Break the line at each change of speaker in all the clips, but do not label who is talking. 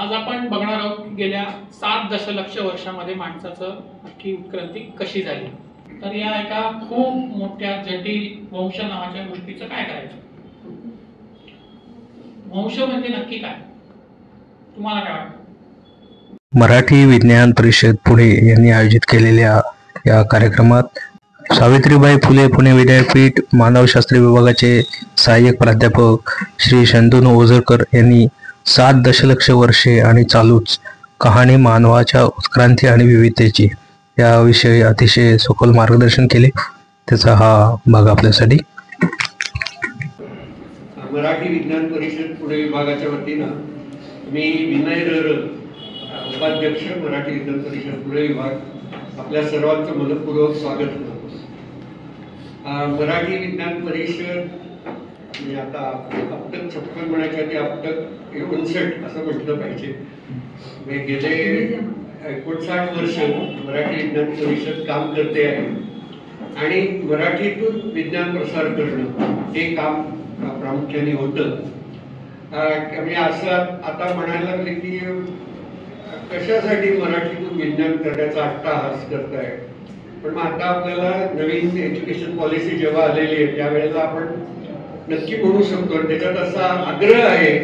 आज आपण बघणार आहोत की गेल्या 7 दशलक्ष वर्षामध्ये माणसाचं अख्खी उत्क्रांती कशी झाली। तर या एका खूप मोठ्या जटिल वंश नावाच्या गोष्टीचं काय करायचं। वंश म्हणजे नक्की काय, तुम्हाला काय वाटतं?
मराठी विज्ञान परिषद पुणे यांनी आयोजित केलेल्या या कार्यक्रमात सावित्रीबाई फुले पुणे विद्यापीठ मानवशास्त्र विभागाचे सहाय्यक प्राध्यापक श्री शंतनू ओझरकर यांनी 7 दशलक्ष वर्षे आणि चालूच कहाणी मानवाच्या उत्क्रांती आणि विविधतेची याविषयी अतिशय सखोल मार्गदर्शन केले। त्याचा हा भाग आपल्यासाठी।
मराठी विज्ञान परिषद पुणे विभागाच्या वतीनं मी विनय रर, उपाध्यक्ष मराठी विज्ञान परिषद पुणे विभाग, आपल्या सर्वांचं मनपूर्वक स्वागत करतो। मराठी विज्ञान परिषद म्हणजे आता आपटक 56 म्हणायच्या आधी आपटक 59 असं म्हटलं पाहिजे। गेले 59 वर्ष मराठी विज्ञान परिषद काम करते आहे आणि मराठीतून विज्ञान प्रसार करणं हे काम प्रामुख्याने होतं। म्हणजे असं आता म्हणायला लागले की कशासाठी मराठीतून विज्ञान करण्याचा अट्टाहास करताय, पण मग आता आपल्याला नवीन एज्युकेशन पॉलिसी जेव्हा आलेली आहे त्यावेळेला आपण नक्की म्हणू शकतो आणि त्याच्यात असा आग्रह आहे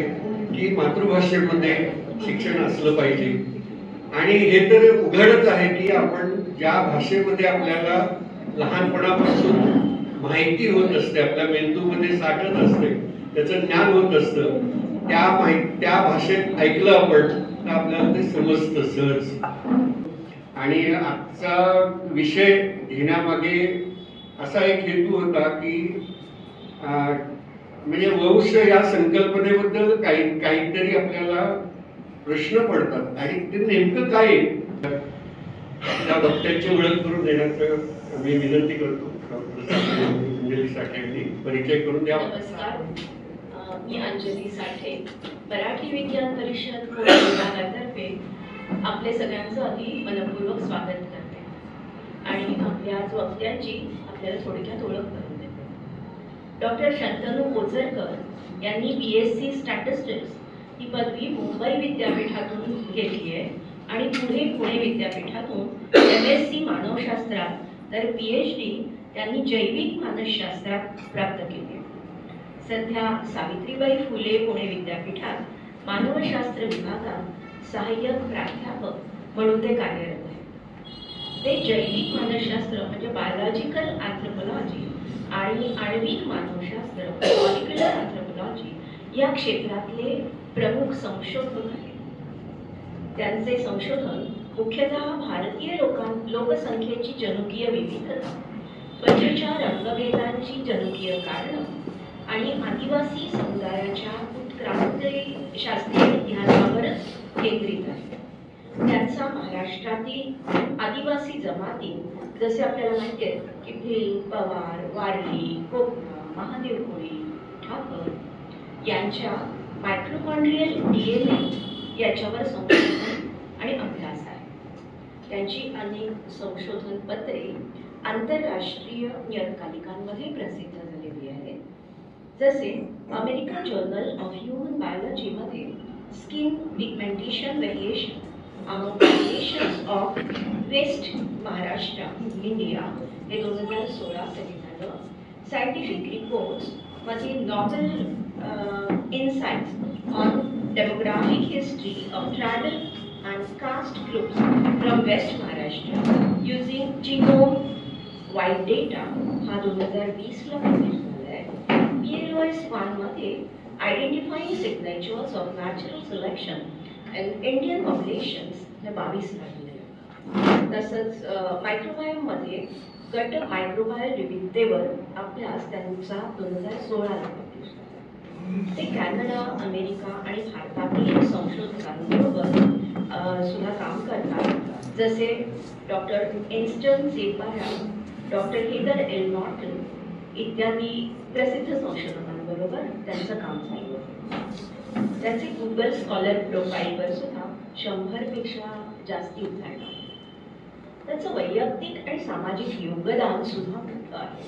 की मातृभाषेमध्ये शिक्षण असलं पाहिजे। आणि हे तर उघडच आहे की आपण ज्या भाषेमध्ये आपल्याला लहानपणापासून माहिती होत असते, आपल्या मेंदूमध्ये साठत असते, त्याचं ज्ञान होत असतं, त्या भाषेत ऐकलं आपण तर आपल्याला ते समजतं सहज। आणि आजचा विषय घेण्यामागे असा एक हेतू होता की म्हणजे वंश या संकल्पनेबद्दल काहीतरी आपल्याला प्रश्न पडतात आणि ते नेमकं काय त्या वक्त्यांची ओळख करून देण्याचं मी विनंती करतो। अंजली साठे यांनी परिचय करून द्यावा।
नमस्कार, मी अंजली साठे, मराठी विज्ञान परिषद पुणे विभागातर्फे आपले सगळ्यांचं अगदी मनपूर्वक स्वागत करते आणि आपल्या आज वक्त्यांची आपल्याला थोडक्यात ओळख करून देते। डॉक्टर शंतनू ओझरकर यांनी BSc स्टॅटिस्टिक्स ही पदवी मुंबई विद्यापीठातून घेतली आहे आणि पुढे पुणे विद्यापीठातून MSc मानवशास्त्रात तर PhD त्यांनी जैविक मानसशास्त्रात प्राप्त केली। सध्या सावित्रीबाई फुले पुणे विद्यापीठात मानवशास्त्र विभागात सहाय्यक प्राध्यापक म्हणून ते कार्यरत आहेत। ते जैविक मानसशास्त्र म्हणजे बायोलॉजिकल अँथ्रोपोलॉजी आणि आण्विक मानवशास्त्र मॉलिक्युलर अँथ्रोपोलॉजी या क्षेत्रातले प्रमुख संशोधक आहेत। त्यांचे संशोधन मुख्यतः भारतीय लोकसंख्येची जनुकीय विविधता, त्वचेच्या रंगभेदांची जनुकीय कारणं आणि आदिवासी समुदायाच्या उत्क्रांती शास्त्रीय इतिहासावर केंद्रित आहे। त्यांचा महाराष्ट्रातील आदिवासी जमाती जसे आपल्याला माहिती आहे की भिल, पवार, वारली, कोकणा, महादेव कोळी, ठाकर यांच्या मायक्रोकॉन्ड्रियल DNA याच्यावर संशोधन आणि अभ्यास आहे। त्यांची अनेक संशोधन पत्रे आंतरराष्ट्रीय नियतकालिकांमध्ये प्रसिद्ध झालेली आहेत, जसे American journal of human biology मध्ये skin pigmentation variation among populations of West Maharashtra, India हे 2016 साली झालं। सायंटिफिक रिपोर्ट्स मध्ये novel insights on demographic history of tribal and caste groups from west Maharashtra using genome wide data हा 2020 ला publish झालाय। PLOS 1 मध्ये identifying signatures of natural selection and Indian populations 22 ला दिले। तसंच मायक्रोबायोम मध्ये गट मायक्रोबायल विविधतेवर अभ्यास त्यांचा 2016 ला पब्लिश झाला। ते कॅनडा, अमेरिका आणि भारतातील संशोधकांबरोबर सुद्धा काम करतात, जसे doctor Esteban Parra, doctor Heather L Norton इत्यादी प्रसिद्ध संशोधकांबरोबर त्यांचं काम चालू आहे। त्याचे गुगल स्कॉलर प्रोफाईलवर सुद्धा 100 पेक्षा जास्ती उदाहरणं आहेत। त्याचं वैयक्तिक आणि सामाजिक योगदान सुद्धा मोठं आहे।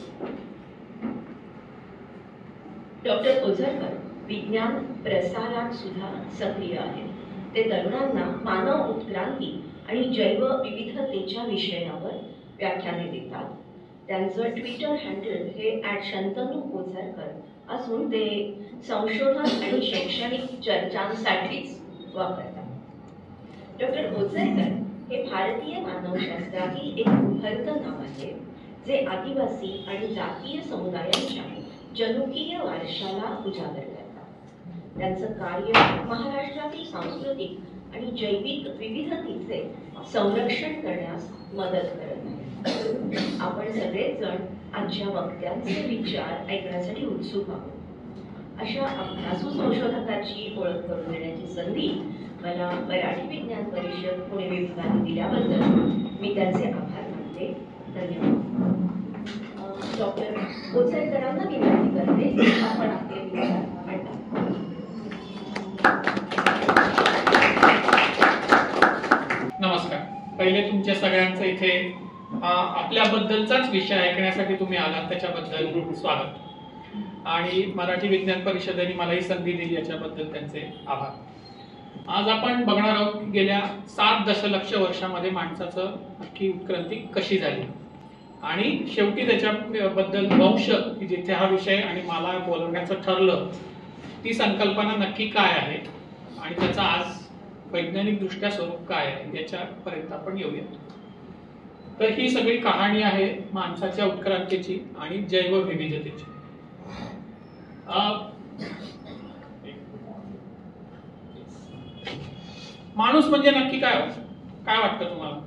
डॉक्टर ओझरकर विज्ञान प्रसारात सुद्धा सक्रिय आहेत। ते तरुणांना मानव उत्क्रांती आणि जैवविविधतेच्या विषयावर व्याख्याने देतात. त्यांचं ट्विटर हँडल हे @शंतनू ओझरकर असून ते संशोधन आणि शैक्षणिक चर्चांसाठीच वापरतात. डॉक्टर ओझरकर हे भारतीय मानवशास्त्रातील एक उभरतं नाव आहे, जे आदिवासी आणि जातीय समुदायांच्या जनुकीय वारशाला उजागर करतात. त्यांचं कार्य महाराष्ट्रातील सांस्कृतिक आणि जैविक विविधतेचे संरक्षण करण्यास मदत करत आहे. आपण सगळेच जण आजच्या वक्त्यांचे विचार ऐकण्यासाठी उत्सुक आहोत. अशा अभ्यासू संशोधकाची ओळख करून देण्याची संधी मला मराठी विज्ञान परिषद पुणे विभागाने दिल्याबद्दल मी त्यांचे आभार मानते. धन्यवाद. डॉक्टर ओझरकरांना विनंती करते, आपण आपले विचार मांडा.
नमस्कार. पहिले तुमच्या सगळ्यांचं इथे आपल्याबद्दलचाच विषय ऐकण्यासाठी तुम्ही आलात त्याच्याबद्दल स्वागत, आणि मराठी विज्ञान परिषदेने मला ही संधी दिली याच्याबद्दल त्यांचे आभार. आज आपण बघणार आहोत की गेल्या 7 दशलक्ष वर्षामध्ये माणसाचं अख्खी उत्क्रांती कशी झाली, आणि शेवटी त्याच्याबद्दल वंश, जिथे हा विषय आणि मला बोलवण्याचं ठरलं, ती संकल्पना नक्की काय आहे आणि त्याचा आज वैज्ञानिक दृष्ट्या स्वरूप काय आहे याच्यापर्यंत आपण येऊया. तर ही सगळी कहाणी आहे माणसाच्या उत्क्रांतीची आणि जैवविविधतेची. माणूस म्हणजे नक्की काय काय वाटतं तुम्हाला?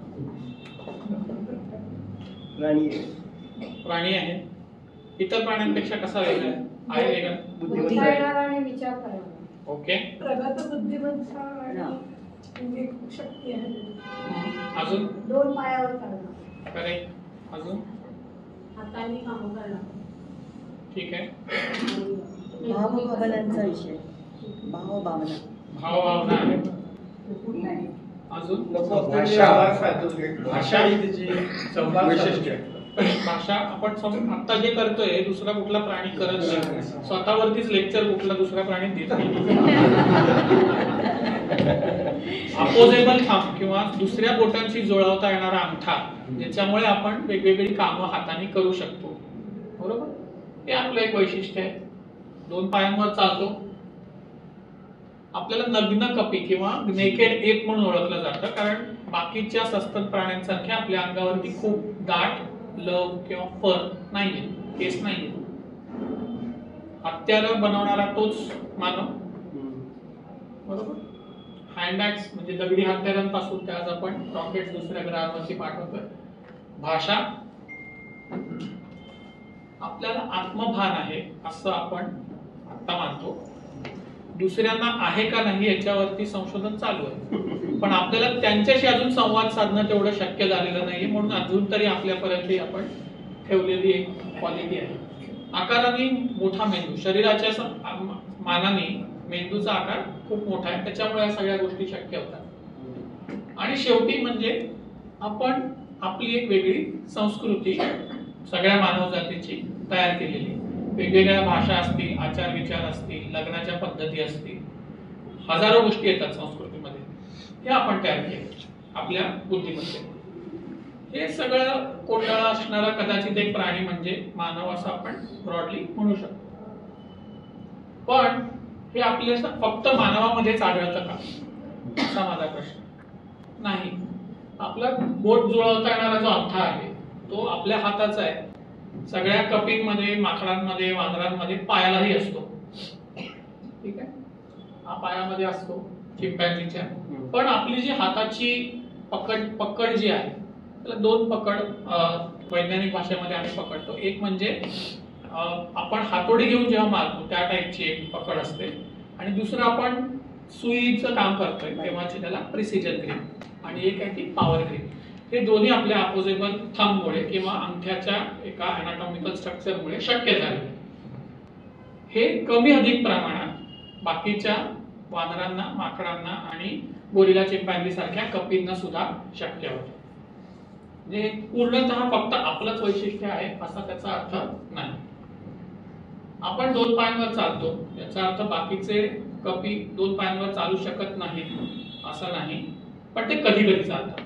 प्राणी आहे. इतर प्राण्यांपेक्षा कसा वेगळा आहे? वेगळा
बुद्धिमत्ता विचार करावा.
ओके.
प्रगत बुद्धिमत्ता आणि शक्ती आहे.
अजून
2 पायावर चालणं.
करेक्ट. अजून
हाताने काम करणं.
ठीक आहे.
भावभावनांचा विषय.
भावभावना आहे. अजून भाषा ही त्याची वैशिष्ट्य आहे. भाषा आपण आता जे करतोय दुसरा कुठला प्राणी करत नाही. स्वतःवरतीच लेक्चर कुठला दुसरा प्राणी देत नाही. अपोजेबल थंब किंवा दुसऱ्या बोटांशी जुळवता येणारा अंगठा, ज्याच्यामुळे आपण वेगवेगळी कामं हाताने करू शकतो. बरोबर. हे आपलं एक वैशिष्ट्य आहे. 2 पायांवर चालतो. आपल्याला नग्न कपी किंवा नेकेड एप म्हणून ओळखलं जातं, कारण बाकीच्या सस्तन प्राण्यांसारख्या आपल्या अंगावरती खूप दाट लव किंवा फर नाहीये, केस नाहीये. हत्यार बनवणारा तोच मानव. बरोबर. हँडबॅग्स म्हणजे दगडी हत्यारांपासून ते आज आपण रॉकेट दुसऱ्या ग्रहावरती पाठवतोय. भाषा आपल्याला आत्मभान आहे असं आपण आता मानतो. दुसऱ्यांना आहे का नाही याच्यावरती संशोधन चालू आहे, पण आपल्याला त्यांच्याशी अजून संवाद साधणं तेवढं शक्य झालेलं नाही, म्हणून अजून तरी आपल्यापर्यंत आपण ठेवलेली एक क्वालिटी आहे. आकाराने मोठा मेंदू, शरीराच्या मानाने मेंदूचा आकार खूप मोठा आहे, त्याच्यामुळे या सगळ्या गोष्टी शक्य होतात. आणि शेवटी म्हणजे आपण आपली एक वेगळी संस्कृती सगळ्या मानव जातीची तयार केलेली. वेगवेगळ्या भाषा असतील, आचार विचार असतील, लग्नाच्या पद्धती असतील, हजारो गोष्टी येतात संस्कृतीमध्ये. हे आपण तयार केले आपल्या बुद्धिमत्तेने. हे सगळं कोंडाळा असणारा कदाचित एक प्राणी म्हणजे मानव असं आपण ब्रॉडली म्हणू शकतो. पण हे आपल्याला फक्त मानवामध्येच आढळतं का असा माझा प्रश्न. नाही. आपला बोट जुळवता येणारा जो अंगठा आहे तो आपल्या हाताचा आहे. सगळ्या कपींमध्ये, माकडांमध्ये, वानरांमध्ये पायालाही असतो. ठीक आहे. हा पायामध्ये असतो चिंपॅन्झीच्या. पण आपली जी हाताची पकड जी आहे त्याला 2 पकड वैज्ञानिक भाषेमध्ये आम्ही पकडतो. एक म्हणजे आपण हातोडी घेऊन जेव्हा मारतो त्या टाईपची एक पकड असते, आणि दुसरं आपण सुईचं काम करतोय तेव्हाची त्याला प्रिसिजन ग्रीप, आणि एक आहे ती पॉवर ग्रीप. हे दोन्ही आपल्या अपोजेबल थंबमुळे किंवा अंगठ्याच्या एका अनाटॉमिकल स्ट्रक्चरमुळे शक्य झाले. हे कमी अधिक प्रमाणात बाकीच्या वानरांना, माकडांना आणि गोरिला चिंपॅन्झी सारख्या कपींना सुद्धा शक्य होतं. म्हणजे पूर्णतः फक्त आपलंच वैशिष्ट्य आहे असा त्याचा अर्थ नाही. आपण 2 पायांवर चालतो याचा अर्थ बाकीचे कपी 2 पायांवर चालू शकत नाहीत असं नाही, पण ते कधी कधी चालतात.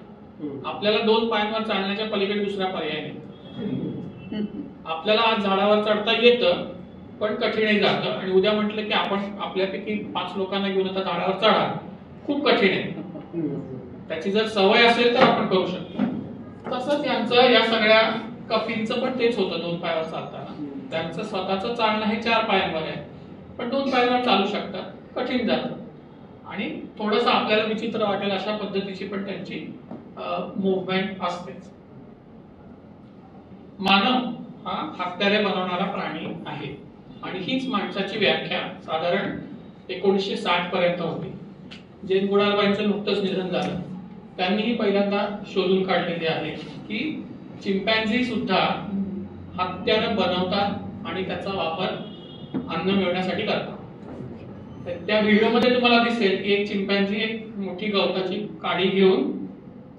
आपल्याला 2 पायांवर चालण्याच्या पलीकडे दुसरा पर्याय नाही. आपल्याला आज झाडावर चढता येतं, पण कठीणही जातं. आणि उद्या म्हटलं की आपण आपल्यापैकी 5 लोकांना घेऊन आता झाडावर चढा, खूप कठीण आहे. त्याची जर सवय असेल तर आपण करू शकतो. तसंच यांचं या सगळ्या कपींचं पण तेच होतं. 2 पायावर चालताना त्यांचं स्वतःचं चालणं हे 4 पायांवर आहे, पण 2 पायांवर चालू शकतात, कठीण जातं. आणि थोडंसं आपल्याला विचित्र वाटेल अशा पद्धतीची पण त्यांची मुवमेंट असतेच. मानव हा हत्यारे बनवणारा प्राणी आहे, आणि हीच माणसाची व्याख्या साधारण 1960 पर्यंत होती. जेन गुडालबाईंचं नुकतंच निधन झालं, त्यांनीही पहिल्यांदा शोधून काढलेले आहे की चिंपॅन्झी सुद्धा हत्यारं बनवतात आणि त्याचा वापर अन्न मिळवण्यासाठी करतात. त्या व्हिडिओमध्ये तुम्हाला दिसेल की एक चिंपॅन्झी एक मोठी गवताची काडी घेऊन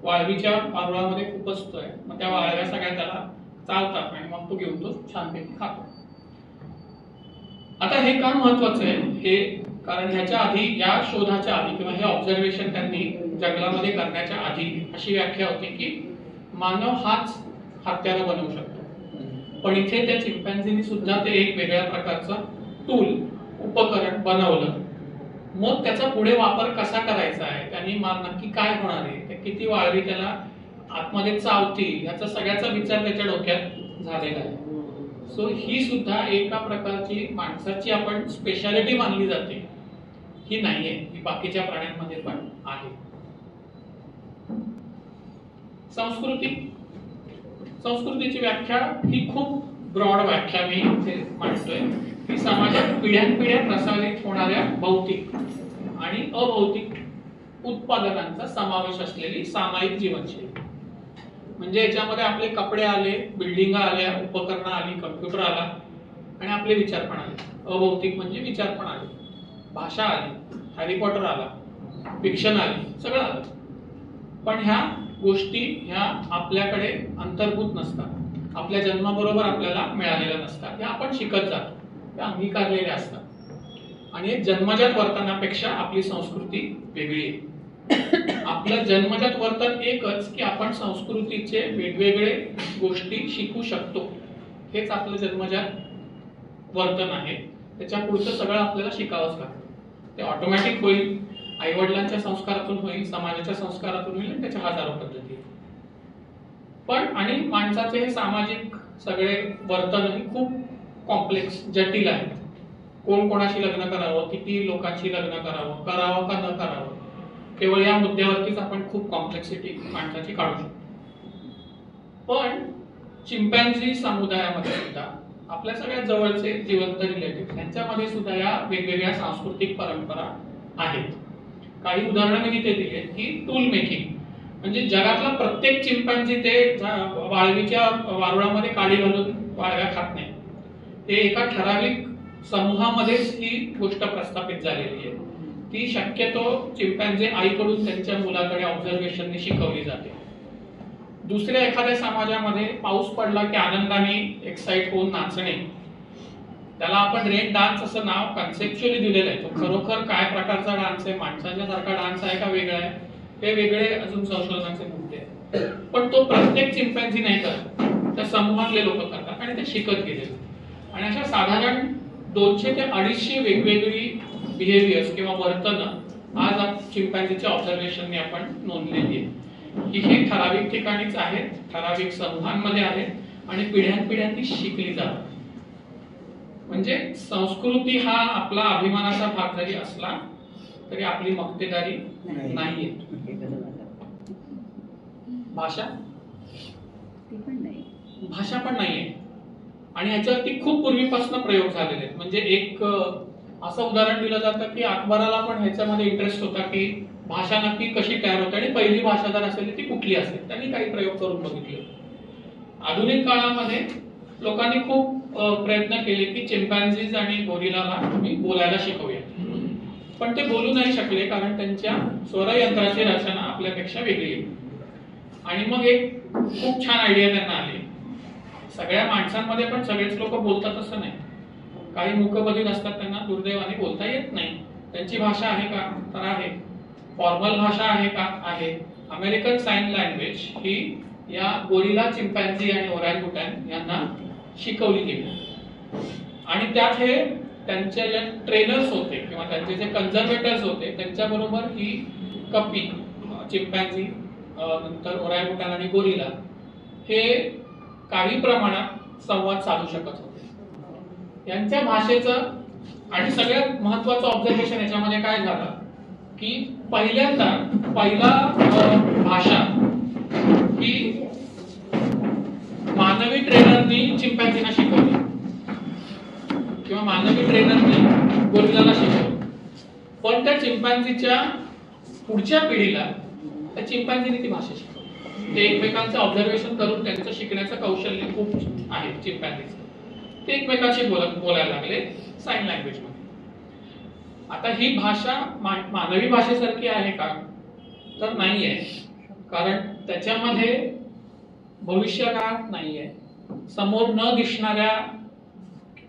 वाळवीच्या वारुळामध्ये खुपसतोय. मग त्या वाळव्या सगळ्या त्याला चालतात आणि मग तो घेऊन तो छानपैकी खातो. आता हे का महत्वाचं आहे, हे कारण ह्याच्या आधी, या शोधाच्या आधी किंवा हे ऑब्झर्वेशन त्यांनी जंगलामध्ये करण्याच्या आधी अशी व्याख्या होती की मानव हाच हत्यारं बनवू शकतो. पण इथे त्या चिंपॅन्झीनी सुद्धा ते एक वेगळ्या प्रकारचं टूल, उपकरण बनवलं. मग त्याचा पुढे वापर कसा करायचा आहे, त्यांनी नक्की काय होणार आहे, ते किती वाळवी त्याला आतमध्ये चावतील, याचा सगळ्याचा विचार त्याच्या डोक्यात झालेला आहे. सो ही सुद्धा एका प्रकारची माणसाची आपण स्पेशालिटी मानली जाते, ही नाहीये, ही बाकीच्या प्राण्यांमध्ये पण आहे. संस्कृतीची व्याख्या ही खूप ब्रॉड व्याख्या मी इथे मांडतोय. ही समाजात पिढ्यानपिढ्या प्रसारित होणाऱ्या भौतिक आणि अभौतिक उत्पादनांचा समावेश असलेली सामायिक जीवनशैली. म्हणजे याच्यामध्ये आपले कपडे आले, बिल्डिंग आल्या, उपकरणं आली, कम्प्युटर आला, आणि आपले विचार पण आले. अभौतिक म्हणजे विचार पण आले, भाषा आली, हॅरी पॉटर आला, फिक्शन आली, सगळं आलं. पण ह्या गोष्टी ह्या आपल्याकडे अंतर्भूत नसतात, आपल्या जन्माबरोबर आपल्याला मिळालेल्या नसतात, ह्या आपण शिकत जातो, त्या अंगीकारलेल्या असतात. आणि जन्मजात वर्तनापेक्षा आपली संस्कृती वेगळी आहे. आपलं जन्मजात वर्तन एकच की आपण संस्कृतीचे वेगवेगळे गोष्टी शिकू शकतो, हेच आपलं जन्मजात वर्तन आहे. त्याच्या पुढचं सगळं आपल्याला शिकावंच लागतं. ते ऑटोमॅटिक होईल, आई वडिलांच्या संस्कारातून होईल, समाजाच्या संस्कारातून होईल, आणि त्याच्या हजारो पद्धती. पण आणि माणसाचे हे सामाजिक सगळे वर्तनही खूप कॉम्प्लेक्स, जटिल आहे. कोण कोणाशी लग्न करावं, किती लोकांशी लग्न करावं, करावं का न करावं, केवळ या मुद्द्यावरतीच आपण खूप कॉम्प्लेक्सिटी माणसाची काढू शकतो. पण चिंपॅन्झी समुदायामध्ये सुद्धा आपल्या सगळ्यात जवळचे जिवंत रिलेटिव्ह, यांच्यामध्ये सुद्धा या वेगवेगळ्या सांस्कृतिक परंपरा आहेत. काही उदाहरणं मी तिथे दिली की टूल मेकिंग, म्हणजे जगातला प्रत्येक चिंपॅन्झी ते वाळवीच्या वारुळामध्ये काडी घालून वाळव्या खात नाही. ते एका ठराविक समूहामध्येच ही गोष्ट प्रस्थापित झालेली आहे. ती शक्यतो चिंपॅन्झी आईकडून त्यांच्या मुलाकडे ऑब्झर्वेशनने शिकवली जाते. दुसऱ्या एखाद्या समाजामध्ये पाऊस पडला की आनंदाने एक्साइट होऊन नाचणे, त्याला आपण रेन डान्स असं नाव कन्सेप्च्युअली दिलेलं आहे. तो खरोखर काय प्रकारचा डान्स आहे, माणसांच्या सारखा डान्स आहे का वेगळा आहे, हे वेगळे अजून संशोधनाचे मुद्दे आहेत. पण तो प्रत्येक चिंपॅन्झी नाही करत, त्या समूहातले लोक करतात आणि ते शिकत गेले. आणि अशा साधारण 200 ते 250 वेगवेगळी बिहेवियर्स किंवा वर्तन आज चिंपॅन्झीच्या ऑब्झर्वेशनने आपण नोंदलेली आहे. ही ठराविक ठिकाणीच आहेत, ठराविक समूहांमध्ये आहेत आणि पिढ्यानपिढ्यांनी शिकली जातात. म्हणजे संस्कृती हा आपला अभिमानाचा भाग जरी असला तरी आपली मक्तेदारी नाहीये. भाषा पण नाहीये. आणि ह्याच्यावरती खूप पूर्वीपासून प्रयोग झालेले आहेत. म्हणजे एक असं उदाहरण दिलं जातं की अकबराला पण ह्याच्यामध्ये इंटरेस्ट होता की भाषा नक्की कशी तयार होते आणि पहिली भाषा जर असेल ती कुठली असेल. त्यांनी काही प्रयोग करून बघितले. आधुनिक काळामध्ये लोकांनी खूप प्रयत्न केले की चिंपॅन्झीज आणि गोरिलाला तुम्ही बोलायला शिकवूया, पण ते बोलू नाही शकले कारण त्यांच्या स्वरयंत्राची रचना आपल्यापेक्षा वेगळी आहे. आणि मग एक खूप छान आयडिया त्यांना आली, सगळ्या माणसांमध्ये पण सगळेच लोक बोलतात असं नाही. काही मूकबधिर असतात, त्यांना दुर्दैवाने बोलता येत नाही. त्यांची भाषा आहे का, तर आहे. फॉर्मल भाषा आहे का? आहे. अमेरिकन साइन लँग्वेज ही या गोरिला, चिंपॅन्झी आणि ओरँगुटॅन यांना शिकवली गेली आणि त्यात हे त्यांचे जे ट्रेनर्स होते किंवा त्यांचे जे कन्झर्वेटर्स होते त्यांच्याबरोबर ही कपी, चिंपॅन्झी, नंतर ओरँगुटॅन आणि गोरिला हे काही प्रमाणात संवाद साधू शकत होते. यांच्या भाषेचं आणि सगळ्यात महत्वाचं ऑब्झर्वेशन याच्यामध्ये काय झालं की पहिला भाषा ही मानवी ट्रेनरनी चिंपॅन्झीना शिकवली किंवा मानवी ट्रेनरनी गोरिलाला शिकवली. पण त्या चिंपॅन्झीच्या पुढच्या पिढीला त्या चिंपॅन्झीने ती भाषा शिकवली. ते एकमेकांचं ऑब्झर्वेशन करून त्यांचं शिकण्याचं कौशल्य खूप आहे चिंपॅन्झीचं. ते एकमेकांशी बोलायला लागले साइन लँग्वेज मध्ये. आता ही भाषा मानवी भाषेसारखी आहे का? तर नाहीये, कारण त्याच्यामध्ये भविष्यकाळ नाहीये. समोर न दिसणाऱ्या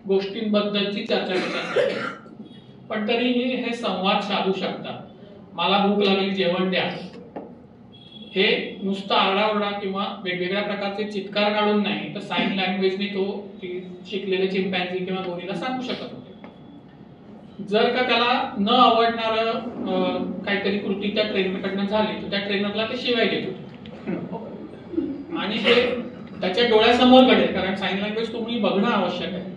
गोष्टींबद्दलची चर्चा करतात, पण तरीही हे संवाद साधू शकतात. मला भूक लागली, जेवण द्या, हे नुसतं आरडाओरडा किंवा वेगवेगळ्या प्रकारचे चित्कार काढून नाही, तर साइन लँग्वेजने तो शिकलेले चिंपॅन्झी किंवा गोरिला सांगू शकत होते. जर का त्याला न आवडणार काहीतरी कृती त्या ट्रेनरकडनं झाली तर त्या ट्रेनरला ते शिवाय देत होते आणि ते त्याच्या डोळ्यासमोर घडेल, कारण साइन लँग्वेज तुम्ही बघणं आवश्यक आहे.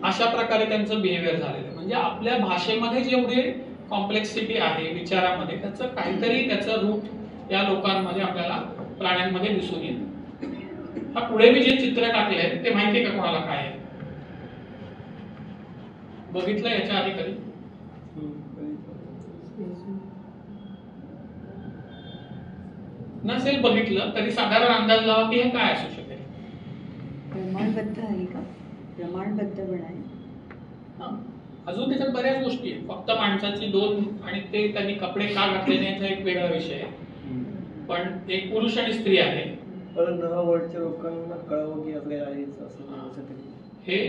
अशा प्रकारे त्यांचं बिहेवियर झालेलं आहे. म्हणजे आपल्या भाषेमध्ये जेवढे कॉम्प्लेक्सिटी आहे विचारामध्ये, त्याचं काहीतरी त्याचं रूट या लोकांमध्ये आपल्याला प्राण्यांमध्ये दिसून येतं. हा पुढे मी जे चित्र टाकलंय ते माहितीये का कोणाला काय आहे? बघितलं याच्या आधी कधी? नसेल बघितलं तरी साधारण अंदाज लावा की हे काय असू शकेल.
प्रमाणबद्ध आहे का? प्रमाणबद्ध पण आहे.
अजून त्याच्यात बऱ्याच गोष्टी आहेत. फक्त माणसाची दोन आणि ते त्यांनी कपडे का घातले याचा एक वेगळा विषय आहे. पण एक पुरुष आणि स्त्री आहे.
वर्ल्डच्या लोकांना कळावं की आपल्या
हे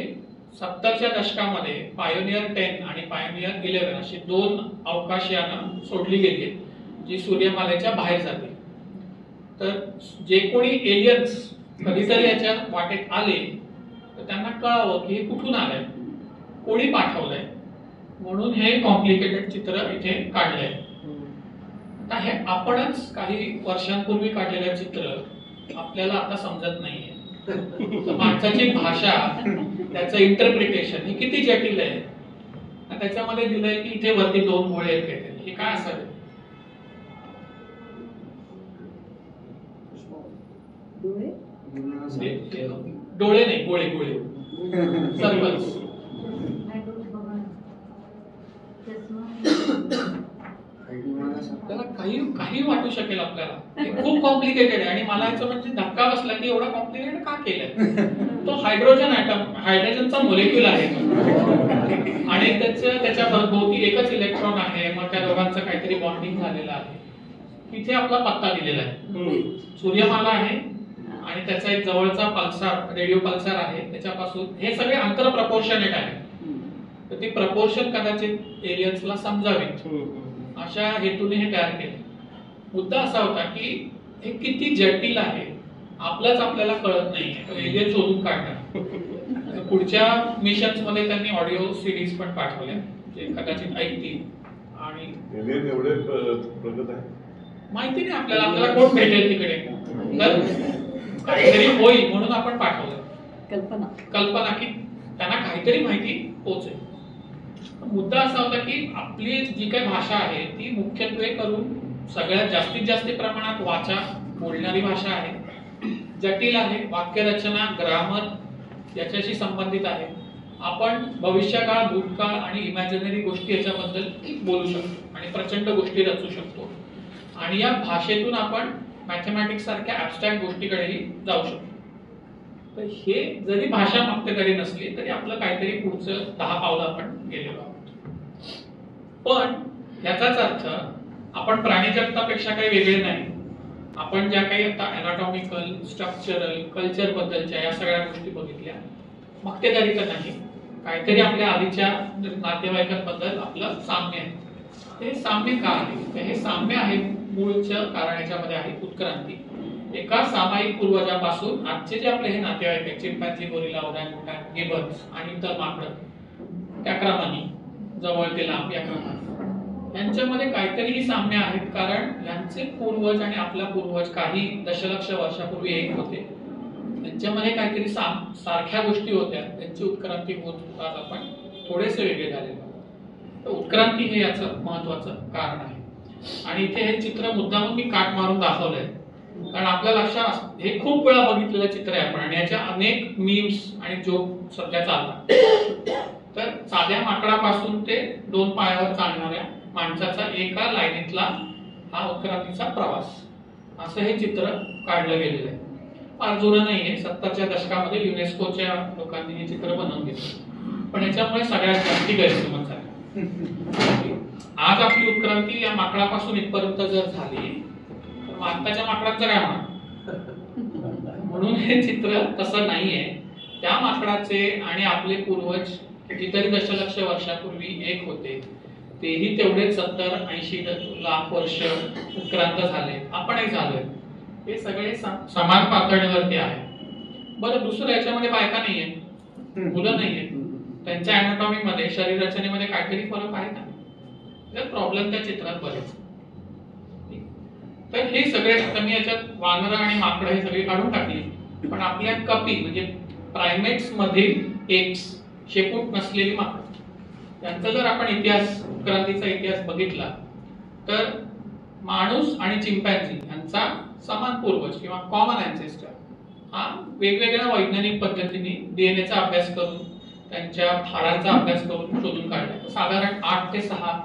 70च्या दशकामध्ये पायोनियर 10 आणि पायोनियर 11 अशी दोन अवकाशयानं सोडली गेली जी सूर्यमालेच्या बाहेर जाते. तर जे कोणी एलियन्स कधीतरी याच्या वाटेत आले तर त्यांना कळावं की हे कुठून आलंय, कोणी पाठवलंय, म्हणून हे कॉम्प्लिकेटेड चित्र इथे काढलंय. आता हे आपणच काही वर्षांपूर्वी काढलेलं चित्र आपल्याला आता समजत नाहीये. माणसाची भाषा, त्याचं इंटरप्रिटेशन हे किती जटिल आहे. त्याच्यामध्ये दिलंय की इथे वरती दोन गोळे आहेत काहीतरी. हे काय असावे? डोळे नाही, गोळे गोळे, सर्कल्स. त्याला काही वाटू शकेल आपल्याला. खूप कॉम्प्लिकेटेड आहे आणि मला याचं म्हणजे धक्का बसला की एवढा कॉम्प्लिकेटेड का केलंय. तो हायड्रोजन ॲटम, हायड्रोजनचा मोलेक्युल आहे आणि त्याच्या भोवती एकच इलेक्ट्रॉन आहे. मग त्या दोघांचं काहीतरी बॉन्डिंग झालेलं आहे. तिथे आपला पत्ता दिलेला आहे. सूर्यमाला आहे आणि त्याचा एक जवळचा पल्सार, रेडिओ पल्सार आहे. त्याच्यापासून हे सगळे अंतर प्रपोर्शनेट आहे. तर ती प्रपोर्शन कदाचित एलियन्सला समजावीत अशा हेतूने हे तयार केले. मुद्दा असा होता की हे किती जटिल आहे आपलंच आपल्याला कळत नाहीये. एलियन शोधून काढणार. पुढच्या मिशन्स मध्ये त्यांनी ऑडिओ सिरीज पण पाठवल्या जे कदाचित ऐकतील. आणि
एलियन एवढे प्रगत आहे
माहिती नाही आपल्याला, आपल्याला कोण भेटेल तिकडे, तर काहीतरी होईल म्हणून आपण पाठवलं. कल्पना की त्यांना काहीतरी माहिती पोहोचेल. मुद्दा असा होता की आपली जी काही भाषा आहे ती मुख्यत्वे करून सगळ्यात जास्तीत जास्त प्रमाणात वाचा बोलणारी भाषा आहे. जटिल आहे. वाक्यरचना, ग्रामर याच्याशी संबंधित आहे. आपण भविष्यकाळ, भूतकाळ आणि इमॅजिनरी गोष्टी याच्याबद्दल बोलू शकतो आणि प्रचंड गोष्टी रचू शकतो. आणि या भाषेतून आपण मॅथमॅटिक्स सारख्या ऍबस्ट्रॅक्ट गोष्टीकडेही जाऊ शकतो. तर हे जरी भाषा मागतेकरी नसली तरी आपलं काहीतरी पुढचं 10 पावलं आपण गेलेलो आहोत. पण याचाच अर्थ आपण प्राणी जगतापेक्षा काही वेगळे नाही. आपण ज्या काही आता अॅनाटॉमिकल, स्ट्रक्चरल, कल्चर बद्दलच्या या सगळ्या गोष्टी बघितल्या, मागतेकरी तर नाही. काहीतरी आपल्या आधीच्या नातेवाईकांबद्दल आपलं साम्य आहे. हे साम्य का आहे? तर हे साम्य आहे मूळचं कारण याच्यामध्ये आहे उत्क्रांती. एका सामायिक पूर्वजापासून आजचे जे आपले हे नातेवाईक आहेत, चिंपॅन्झी, गोरिला, ओरँगुटान, गिबन्स आणि इतर माकडं त्या क्रमाने जवळ ते लांब या क्रमाने यांच्यामध्ये काहीतरी साम्य आहेत, कारण यांचे पूर्वज आणि आपला पूर्वज काही दशलक्ष वर्षापूर्वी एक होते. त्यांच्यामध्ये काहीतरी सारख्या गोष्टी होत्या, त्यांची उत्क्रांती होत होतात, आपण थोडेसे वेगळे झालेलो. तर उत्क्रांती हे याचं महत्वाचं कारण आहे. आणि इथे हे चित्र मुद्दामून मी काट मारून दाखवलंय, कारण आपल्या लक्षात हे खूप वेळा बघितलेलं चित्र आहे आपण, आणि याच्या अनेक मीम्स आणि जोक सध्या चालतात. तर साध्या माकडापासून ते 2 पायावर चालणाऱ्या माणसाचा एका लाईनीतला हा उत्क्रांतीचा प्रवास, असं हे चित्र काढलं गेलेलं आहे. फार जुनं नाहीये, 70च्या दशकामध्ये युनेस्कोच्या लोकांनी हे चित्र बनवून घेतलं. पण याच्यामुळे सगळ्यात जास्ती गैरसमज झाला. आज आपली उत्क्रांती या माकडापासून इथपर्यंत जर झाली, तर आत्ताच्या माकडाचं काय म्हणा. म्हणून हे चित्र तसं नाहीये. त्या माकडाचे आणि आपले पूर्वज कितीतरी दशलक्ष वर्षापूर्वी एक होते, तेही तेवढेच 70-80 लाख वर्ष उत्क्रांत झाले, आपणही झालोय. हे सगळे समान पातळीवरती आहे. बरं, दुसरं याच्यामध्ये बायका नाहीये, मुलं नाहीये, त्यांच्या अॅनाटॉमी मध्ये, शरीर रचनेमध्ये काहीतरी फरक आहे ना. प्रॉब्लेम त्या चित्रात बरेच. तर हे सगळे आता मी याच्यात वानरं आणि माकडं हे सगळे काढून टाकली, पण आपल्या कपी म्हणजे प्रायमेट्स मधील एप्स, शेपूट नसलेली माकडं, त्यांचा जर आपण इतिहास, उत्क्रांतीचा इतिहास बघितला, तर माणूस आणि चिंपॅन्झी यांचा समान पूर्वज किंवा कॉमन अँसेस्टर हा वेगवेगळ्या वैज्ञानिक पद्धतीने डीएनएचा अभ्यास करून, त्यांच्या हाडांचा अभ्यास करून शोधून काढला. साधारण 8 ते 6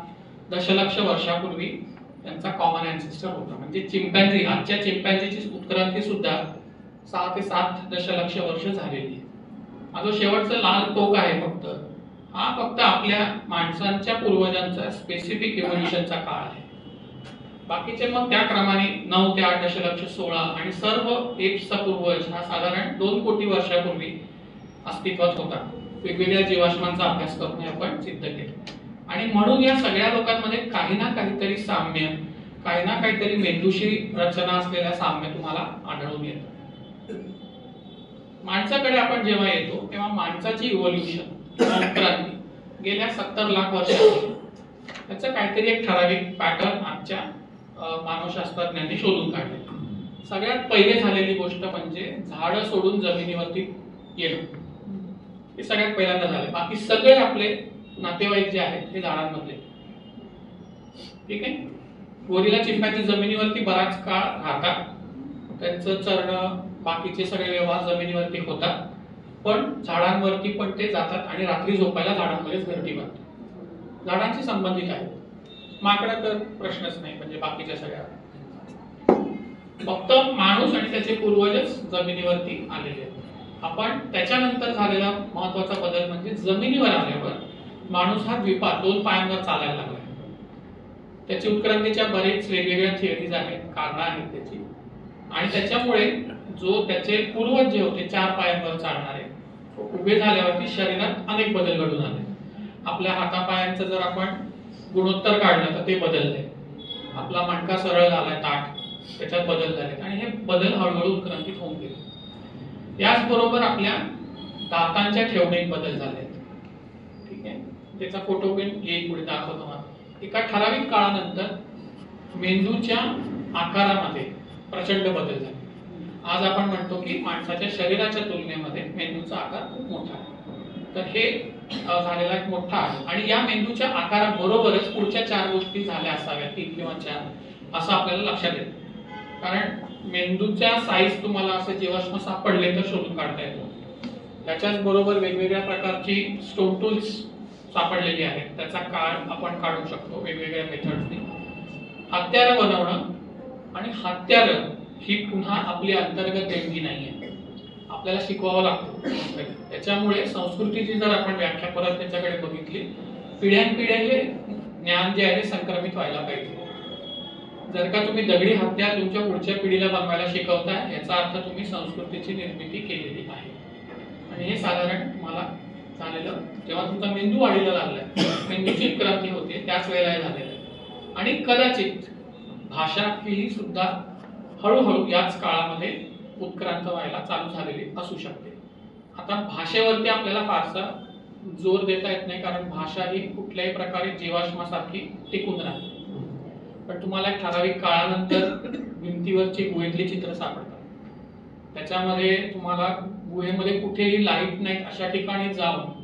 दशलक्ष वर्षापूर्वी त्यांचा कॉमन अँसेस्टर होता. म्हणजे चिंपॅन्झी, आजच्या चिंपॅन्झीची उत्क्रांती सुद्धा 6 ते 7 दशलक्ष वर्ष झालेली आहे. हा जो शेवटचा लाल टोक आहे हा फक्त आपल्या माणसांच्या पूर्वजांचा स्पेसिफिक इव्होल्युशनचा काळ आहे. बाकीचे मग त्या क्रमाने 9 ते 8 दशलक्ष, 16 आणि सर्व एप्सचा पूर्वज हा साधारण 2 कोटी वर्षापूर्वी अस्तित्वात होता. वेगवेगळ्या जीवाश्मांचा अभ्यास करून हे आपण सिद्ध केलं. आणि म्हणून या सगळ्या लोकांमध्ये काही ना काहीतरी साम्य, काही ना काहीतरी मेंदूशी रचना असलेल्या साम्य तुम्हाला आढळून येतं. माणसाकडे आपण जेव्हा येतो तेव्हा माणसाची इव्होल्युशन, उत्क्रांती गेल्या 70 लाख वर्षांपूर्वी, त्याचं काहीतरी एक ठराविक पॅटर्न आजच्या मानवशास्त्रज्ञांनी शोधून काढले. सगळ्यात पहिले झालेली गोष्ट म्हणजे झाडं सोडून जमिनीवरती येणं. हे सगळ्यात पहिल्यांदा झाले. बाकी सगळे आपले नातेवाईक जे आहेत हे झाडांमधले. ठीक आहे. गोरिला, चिंपॅन्झी जमिनीवरती बराच काळ राहतात, त्यांचं चरणं, बाकीचे सगळे व्यवहार जमिनीवरती होतात, पण झाडांवरती पण ते जातात आणि रात्री झोपायला झाडांमध्येच घरटी बांधतात. झाडांशी संबंधित आहे. माकडं तर प्रश्नच नाही, म्हणजे बाकीच्या सगळ्या. फक्त माणूस आणि त्याचे पूर्वजच जमिनीवरती आलेले आहेत. आपण त्याच्यानंतर झालेला महत्वाचा बदल म्हणजे जमिनीवर आल्यावर माणूस हा द्वीपात 2 पायांवर चालायला लागला. त्याची उत्क्रांतीच्या बरेच वेगवेगळ्या थिअरीज आहेत, कारणं आहेत त्याची. आणि त्याच्यामुळे जो त्याचे पूर्वज जे होते 4 पायांवर चालणारे, उभे झाल्यावरती शरीरात अनेक बदल घडून आले. आपल्या हातापायांचं जर आपण गुणोत्तर काढलं तर ते बदलले. आपला मणका सरळ झालाय, ताठ, त्याच्यात बदल झाले, आणि हे बदल हळूहळू उत्क्रांतीत होऊन गेले. याचबरोबर आपल्या दातांच्या ठेवणीत बदल झाले. ठीक आहे. त्याचा फोटो पण येईल पुढे, दाखवतो मला. एका ठराविक काळानंतर मेंदूच्या आकारामध्ये प्रचंड बदल झाले. आज आपण म्हणतो की माणसाच्या शरीराच्या तुलनेमध्ये मेंदूचा आकार खूप मोठा आहे. तर हे झालेला एक मोठा आहे. आणि या मेंदूच्या आकाराबरोबरच पुढच्या 4 गोष्टी झाल्या असाव्या, 3 किंवा 4, असं आपल्याला लक्षात येतं. कारण मेंदूच्या साईज तुम्हाला असे जीवाश्म सापडले तर शोधून काढता येतो. त्याच्याच बरोबर वेगवेगळ्या प्रकारची स्टोन टूल्स सापडलेली आहेत, त्याचा काळ आपण काढू शकतो वेगवेगळ्या मेथड्सनी. हत्यारं बनवणं, आणि हत्यारं ही पुन्हा आपली अंतर्गत देणगी नाहीये, आपल्याला शिकवावं लागतं. त्याच्यामुळे संस्कृतीची जर आपण व्याख्या परत त्याच्याकडे बघितली, पिढ्यानपिढ्या हे ज्ञान जे आहे संक्रमित व्हायला पाहिजे. जर का तुम्ही दगडी हत्यार तुमच्या पुढच्या पिढीला बनवायला शिकवताय, याचा अर्थ तुम्ही संस्कृतीची निर्मिती केलेली आहे. आणि हे साधारण तुम्हाला झालेलं जेव्हा तुमचा मेंदू वाढीला लागलाय, मेंदूची उत्क्रांती होते, त्याच वेळेला हे झालेलं आहे. आणि कदाचित भाषा ही सुद्धा हळूहळू याच काळामध्ये उत्क्रांत व्हायला चालू झालेली असू शकते. आता भाषेवरती आपल्याला फारसा जोर देता येत नाही, कारण भाषा ही कुठल्याही प्रकारे जीवाश्मासारखी टिकून राहते. पण तुम्हाला एक ठराविक काळानंतर भिंतीवरची गुहेतली चित्र सापडतात. त्याच्यामध्ये तुम्हाला गुहेमध्ये कुठेही लाईट नाही अशा ठिकाणी जाऊन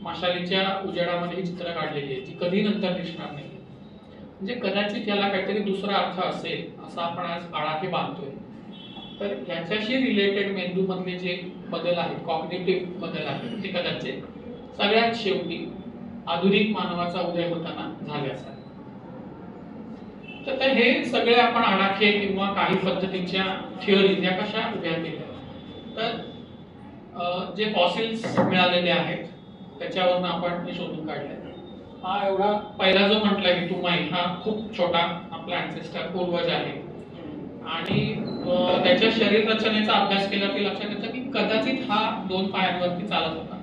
माशालीच्या उजेडामध्ये ही चित्र काढलेली आहे, जी कधी नंतर दिसणार नाही. म्हणजे कदाचित याला काहीतरी दुसरा अर्थ असेल असं आपण आज आडाखे बांधतोय. तर ह्याच्याशी रिलेटेड मेंदूमधले जे बदल आहेत, कॉग्निटिव्ह बदल आहेत, ते कदाचित सगळ्यात शेवटी आधुनिक मानवाचा उदय होताना झाले असावे. तर हे सगळे आपण आडाखे किंवा काही पद्धतीच्या थिअरीज या कशा उभ्या केल्या. तर जे फॉसिल्स मिळालेले आहेत त्याच्यावरून आपण हे शोधून काढले. हा एवढा पहिला जो म्हटलाय मी तुमाई, हा खूप छोटा आपला अँसेस्टर पूर्वज आहे. आणि त्याच्या शरीर रचनेचा अभ्यास केला की लक्षात येतं की कदाचित हा 2 पायांवरती चालत होता.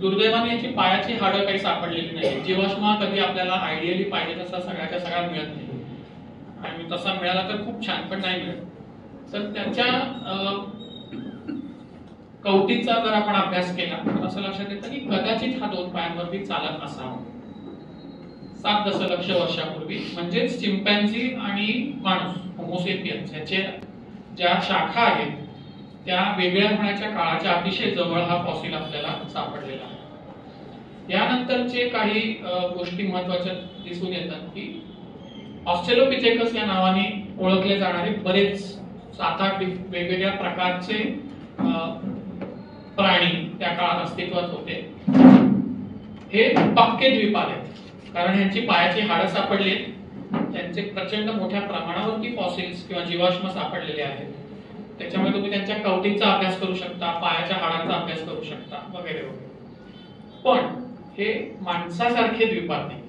दुर्दैवाने याची पायाची हाडं काही सापडलेली नाही. जीवाश्म कधी आपल्याला आयडियली पाहिजे तसा सगळ्याच्या सगळा मिळत नाही, आणि तसा मिळाला तर खूप छान, पण नाही मिळत. तर त्याच्या कवटीचा जर आपण अभ्यास केला तर असं लक्षात येतं की कदाचित हा 2 पायांवरती चालत असावा 7 दशलक्ष वर्षापूर्वी. म्हणजेच चिंपॅन्झी आणि माणूस होमोसेपियन्स ह्याचे ज्या शाखा आहेत त्या वेगळ्या होण्याच्या काळाच्या अतिशय जवळ हा फॉसिल आपल्याला सापडलेला आहे. यानंतरचे काही गोष्टी महत्वाच्या दिसून येतात की ऑस्ट्रेलोपिथेकस या नावाने ओळखले जाणारे बरेच 7-8 वेगवेगळ्या प्रकारचे प्राणी त्या काळात अस्तित्वात होते. हे पक्के द्वीपाल आहेत, कारण ह्यांची पायाची हाडं सापडली, त्यांचे प्रचंड मोठ्या प्रमाणावरती फॉसिल्स किंवा जीवाश्म सापडलेले आहेत. त्याच्यामुळे तुम्ही त्यांच्या कवटीचा अभ्यास करू शकता, पायाच्या हाडांचा अभ्यास करू शकता वगैरे वगैरे. पण हे माणसासारखे द्वीपाल नाही,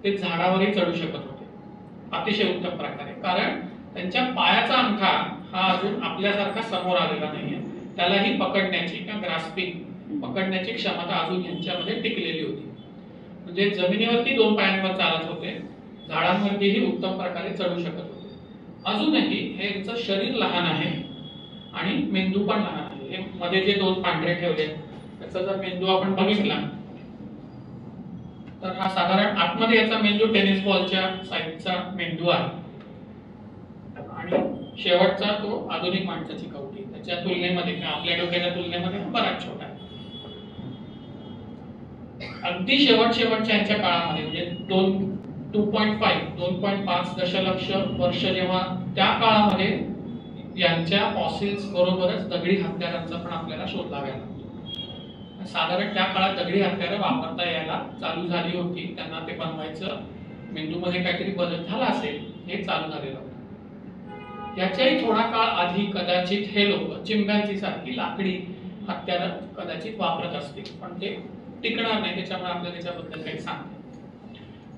ते झाडावरही चढू शकत होते अतिशय उत्तम प्रकारे, कारण त्यांच्या पायाचा अंगठा हा अजून आपल्यासारखा समोर आलेला नाहीये. त्यालाही पकडण्याची किंवा ग्रास्पिंग पकडण्याची क्षमता अजून यांच्यामध्ये टिकलेली होती. म्हणजे जमिनीवरती 2 पायांवर चालत होते, झाडांवरतीही उत्तम प्रकारे चढू शकत होते. अजूनही हे यांचं शरीर लहान आहे आणि मेंदू पण लहान आहे. हे मध्ये जे 2 पांढरे ठेवले त्याचा जर मेंदू आपण बघितला तर हा साधारण आतमध्ये याचा मेंदू टेनिस बॉलच्या साईजचा मेंदू आहे, आणि शेवटचा तो आधुनिक माणसाची कवटी त्याच्या तुलनेमध्ये किंवा आपल्या डोक्याच्या तुलनेमध्ये बराच छोटा आहे. अगदी शेवटच्या यांच्या काळामध्ये म्हणजे 2.5 दशलक्ष वर्ष जेव्हा त्या काळामध्ये यांच्या फॉसिल्स बरोबरच दगडी हत्यारांचा पण आपल्याला शोध लागायला. साधारण त्या काळात दगडी हत्यारं वापरता यायला चालू झाली होती, त्यांना ते बनवायचं मेंदूमध्ये काहीतरी बदल झाला असेल हे चालू झालेलं होतं. याच्याही थोडा काळ आधी कदाचित हे लोक चिंपॅन्झी सारखी लाकडी हत्यारं कदाचित वापरत असतील, पण ते टिकणार नाही, त्याच्यामुळे आपल्याला त्याच्याबद्दल काही सांगते.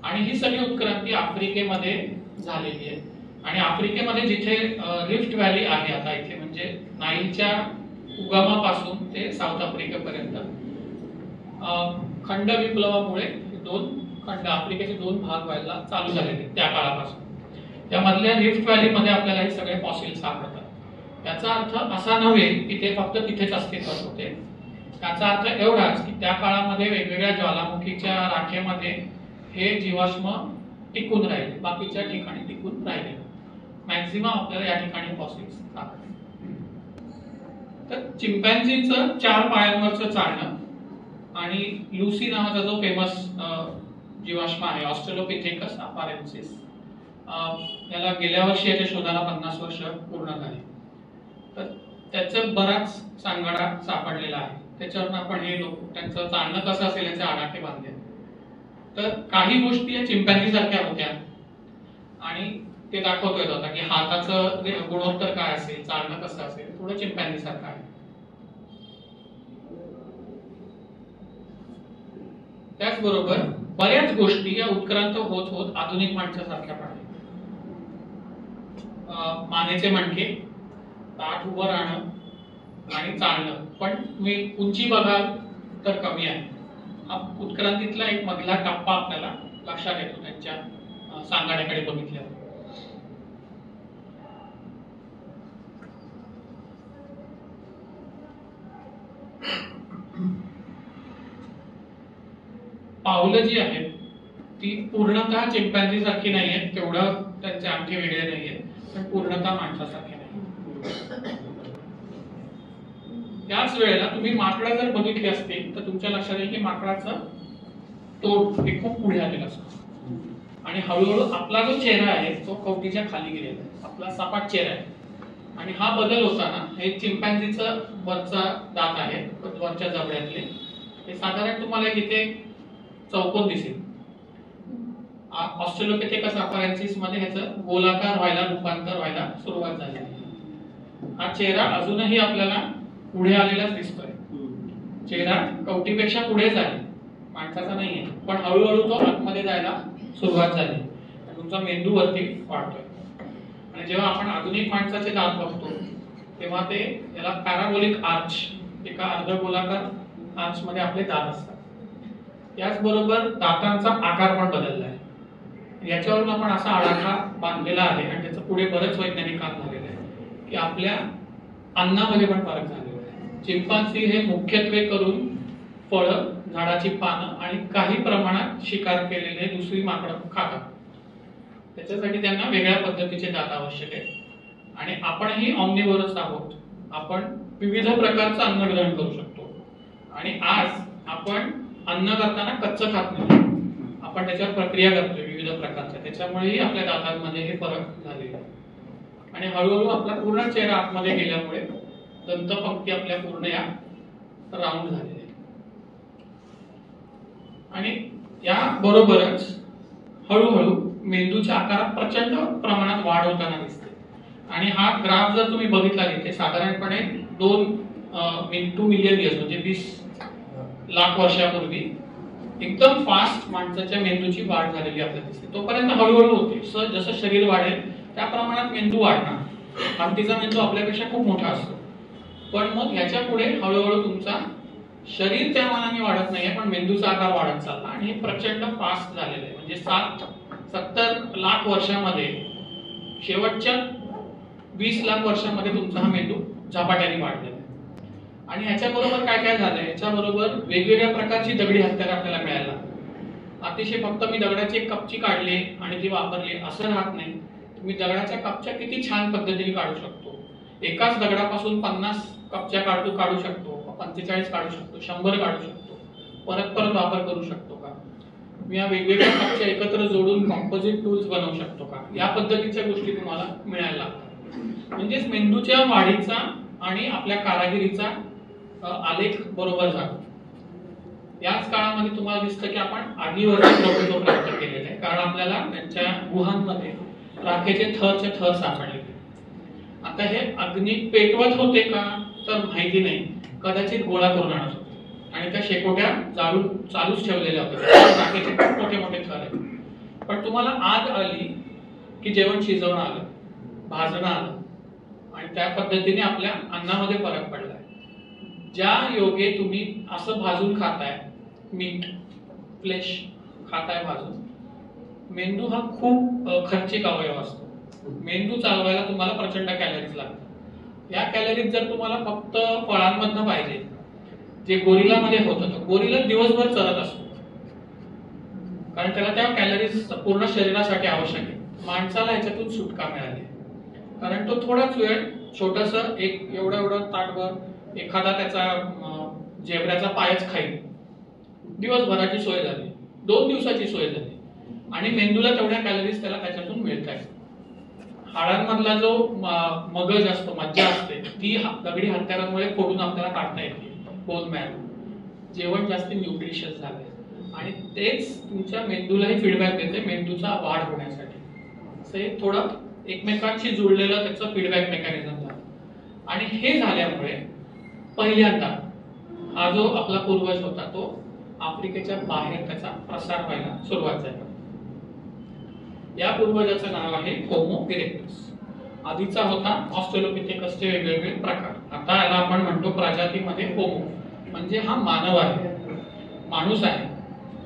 आणि ही सगळी उत्क्रांती आफ्रिकेमध्ये झालेली आहे. आणि आफ्रिकेमध्ये जिथे रिफ्ट व्हॅली आहे आता इथे, म्हणजे नाईलच्या उगमापासून ते साऊथ आफ्रिकेपर्यंत खंड विप्लवामुळे 2 खंड आफ्रिकेचे 2 भाग व्हायला चालू झालेले त्या काळापासून. त्यामधल्या रिफ्ट व्हॅलीमध्ये आपल्याला हे सगळे फॉसिल सापडतात. याचा अर्थ असा नव्हे की ते फक्त तिथेच अस्तित्वात होते. याचा अर्थ एवढाच की त्या काळामध्ये वेगवेगळ्या ज्वालामुखीच्या राखेमध्ये हे जीवाश्म टिकून राहिले, बाकीच्या ठिकाणी टिकून राहिले. मॅक्झिमम आपल्याला या ठिकाणी फॉसिल्स सापडले. तर चिंपॅन्झीचं 4 पायांवरचं चालणं आणि लुसी नावाचा जो फेमस जीवाश्म आहे ऑस्ट्रेलोपिथेकस अपारेन्सिस, याला गेल्या वर्षी याच्या शोधाला 50 वर्ष पूर्ण झाली. तर त्याचं बराच सांगाडा सापडलेला आहे. त्याच्यावरून आपण हे लोक त्यांचं चालणं कसं असेल याचे आडाखे बांधले. तर काही गोष्टी या चिंपॅन्झी सारख्या होत्या आणि ते दाखवता येत होता की हाताचं गुणोत्तर काय असेल, चालणं कसं असेल, थोडं चिंपॅन्झी सारखं आहे. त्याचबरोबर बऱ्याच गोष्टी या उत्क्रांत होत होत आधुनिक माणसासारख्या पण आहेत. मानेचे मणके, ताठ उभं राहणं आणि चालणं, पण तुम्ही उंची बघाल तर कमी आहे. हा उत्क्रांतीतला एक मधला टप्पा आपल्याला लक्षात येतो त्यांच्या सांगाड्याकडे बघितल्यावर. पावलं जी आहेत ती पूर्णतः चिंपॅन्झी सारखी नाही आहेत, तेवढं त्यांचे अंगठे वेगळे नाही आहेत, पण पूर्णतः माणसासारखे नाही. त्याच वेळेला तुम्ही माकडं जर बघितली असतील तर तुमच्या लक्षात येईल की माकडाचं तोंड हे खूप पुढे आलेलं असतं आणि हळूहळू आपला जो चेहरा आहे तो कवटीच्या खाली गेलेला आहे, आपला सपाट चेहरा आहे. आणि हा बदल होताना हे चिंपॅन्झीचं वरचा दात आहे वरच्या जबड्यातले, हे साधारण तुम्हाला इथे चौकोन दिसेल. ऑस्ट्रेलोपिथेकस अफारेन्सिस मध्ये ह्याचं गोलाकार व्हायला रूपांतर व्हायला सुरुवात झाली. हा चेहरा अजूनही आपल्याला पुढे आलेलाच दिसतोय. चेहरा कवटीपेक्षा पुढेच आहे, माणसाचा नाहीये, पण हळूहळू तो आतमध्ये जायला सुरुवात झाली. तुमचा मेंदू वरती वाढतोय. आणि जेव्हा आपण आधुनिक माणसाचे दात बघतो तेव्हा ते याला पॅराबोलिक आर्च, एका अर्धगोलाकार आर्च मध्ये आपले दात असतात. याचबरोबर दातांचा आकार पण बदलला आहे. याच्यावरून आपण असा आडाखा बांधलेला आहे आणि त्याचं पुढे बरंच वैज्ञानिक काम झालेलं आहे की आपल्या अन्नामध्ये पण फरक झालेला आहे. चिंपांझी हे मुख्यत्वे करून फळं, झाडाची पानं आणि काही प्रमाणात शिकार केलेले दुसरी माकडं खातात. त्याच्यासाठी त्यांना वेगळ्या पद्धतीचे दात आवश्यक आहेत. आणि आपणही ऑमनिव्होरस आहोत. आपण विविध प्रकारचं अन्न ग्रहण करू शकतो. आणि आज आपण अन्न करताना कच्चं खात नाही, आपण त्याच्यावर प्रक्रिया करतोय विविध प्रकारच्या. त्याच्यामुळेही आपल्या दातांमध्ये हे फरक झालेले आहे. आणि हळूहळू आपला पूर्ण चेहरा आतमध्ये गेल्यामुळे दंतपंक्ती आपल्या पूर्ण या राऊंड झालेल्या आहेत. आणि या बरोबरच हळूहळू मेंदूच्या आकारात प्रचंड प्रमाणात वाढ होताना दिसते. आणि हा ग्राफ जर तुम्ही बघितला तिथे साधारणपणे 2 मिलियन इयर्स म्हणजे 20 लाख वर्षापूर्वी एकदम फास्ट माणसाच्या मेंदूची वाढ झालेली आपल्याला दिसते. तोपर्यंत हळूहळू होते. जसं शरीर वाढेल त्या प्रमाणात मेंदू वाढणार. हत्तीचा मेंदू आपल्यापेक्षा खूप मोठा असतो, पण मग ह्याच्या पुढे हळूहळू तुमचा शरीर त्या मानाने वाढत नाहीये, पण मेंदूचा आकार वाढत चालला. आणि हे प्रचंड फास्ट झालेलं आहे. म्हणजे 70 लाख वर्षामध्ये, शेवटच्या 20 लाख वर्षामध्ये तुमचा हा मेंदू झपाट्याने वाढलेला आहे. आणि ह्याच्याबरोबर काय काय झालंय, ह्याच्याबरोबर वेगवेगळ्या प्रकारची दगडी हत्यारं आपल्याला मिळायला. अतिशय फक्त मी दगडाची एक कपची काढली आणि ती वापरली असं राहत नाही. तुम्ही दगडाच्या कपच्या किती छान पद्धतीने काढू शकतो. एकाच दगडापासून 50 कपच्या काढू शकतो, 45 काढू शकतो, 100 काढू शकतो, परत वापर करू शकतो का. मी या वेगवेगळ्या कपच्या एकत्र जोडून कॉम्पोजिट टूल्स बनवू शकतो का. या पद्धतीच्या गोष्टी तुम्हाला मिळायला लागतात. म्हणजेच मेंदूच्या वाढीचा आणि आपल्या कारागिरीचा आलेख बरोबर झाला. याच काळामध्ये तुम्हाला दिसतं की आपण आगीवरती प्रभुत्व प्राप्त केलेलं आहे, कारण आपल्याला त्यांच्या गुहांमध्ये राखेचे थरचे थर सापडले. आता हे अग्नी पेटवत होते का तर माहिती नाही, कदाचित गोळा करून आणत होते आणि त्या शेकोट्या चालूच ठेवलेल्या होत्या. राखेचे खूप मोठे मोठे थर आहेत. पण तुम्हाला आग आली की जेवण शिजवणं आलं, भाजणं आलं आणि त्या पद्धतीने आपल्या अन्नामध्ये फरक पडलाय. ज्या योगे तुम्ही असं भाजून खाताय, मीठ फ्लेश खाताय भाजून, मेंदू हा खूप खर्चिक अवयव असतो. मेंदू चालवायला तुम्हाला प्रचंड कॅलरीज लागतात. या कॅलरीज जर तुम्हाला फक्त फळांमधनं पाहिजे, जे गोरिलामध्ये होतं, तर गोरिला दिवसभर चलत असतो कारण त्याला त्या कॅलरीज पूर्ण शरीरासाठी आवश्यक आहे. माणसाला याच्यातून सुटका मिळाली कारण तो थोडाच वेळ छोटंसं एक एवढं ताटभर एखादा त्याचा झेब्राचा पायच खाईल. दिवसभराची सोय झाली, 2 दिवसाची सोय झाली आणि मेंदूला तेवढ्या कॅलरीज त्याला त्याच्यातून मिळत आहेत. हाडांमधला जो मगज असतो, मज्जा असते, ती दगडी हत्यारांमुळे फोडून आपल्याला काढता येते. बोन मॅरो जेवण जास्त न्यूट्रिशियस झालंय आणि तेच तुमच्या मेंदूलाही फीडबॅक देते मेंदूचा वाढ होण्यासाठी. असं हे थोडं एकमेकांशी जुळलेलं त्याचं फीडबॅक मेकॅनिझम झालं. आणि हे झाल्यामुळे पहिल्यांदा हा जो आपला पूर्वज होता तो आफ्रिकेच्या बाहेर त्याचा प्रसार व्हायला सुरुवात झाली. या पूर्वजाचं नाव आहे होमो इरेक्टस. आधीचा होता ऑस्ट्रेलोपिथेकसचे वेगवेगळे प्रकार. आता याला आपण म्हणतो प्रजातीमध्ये होमो म्हणजे हा मानव आहे, माणूस आहे.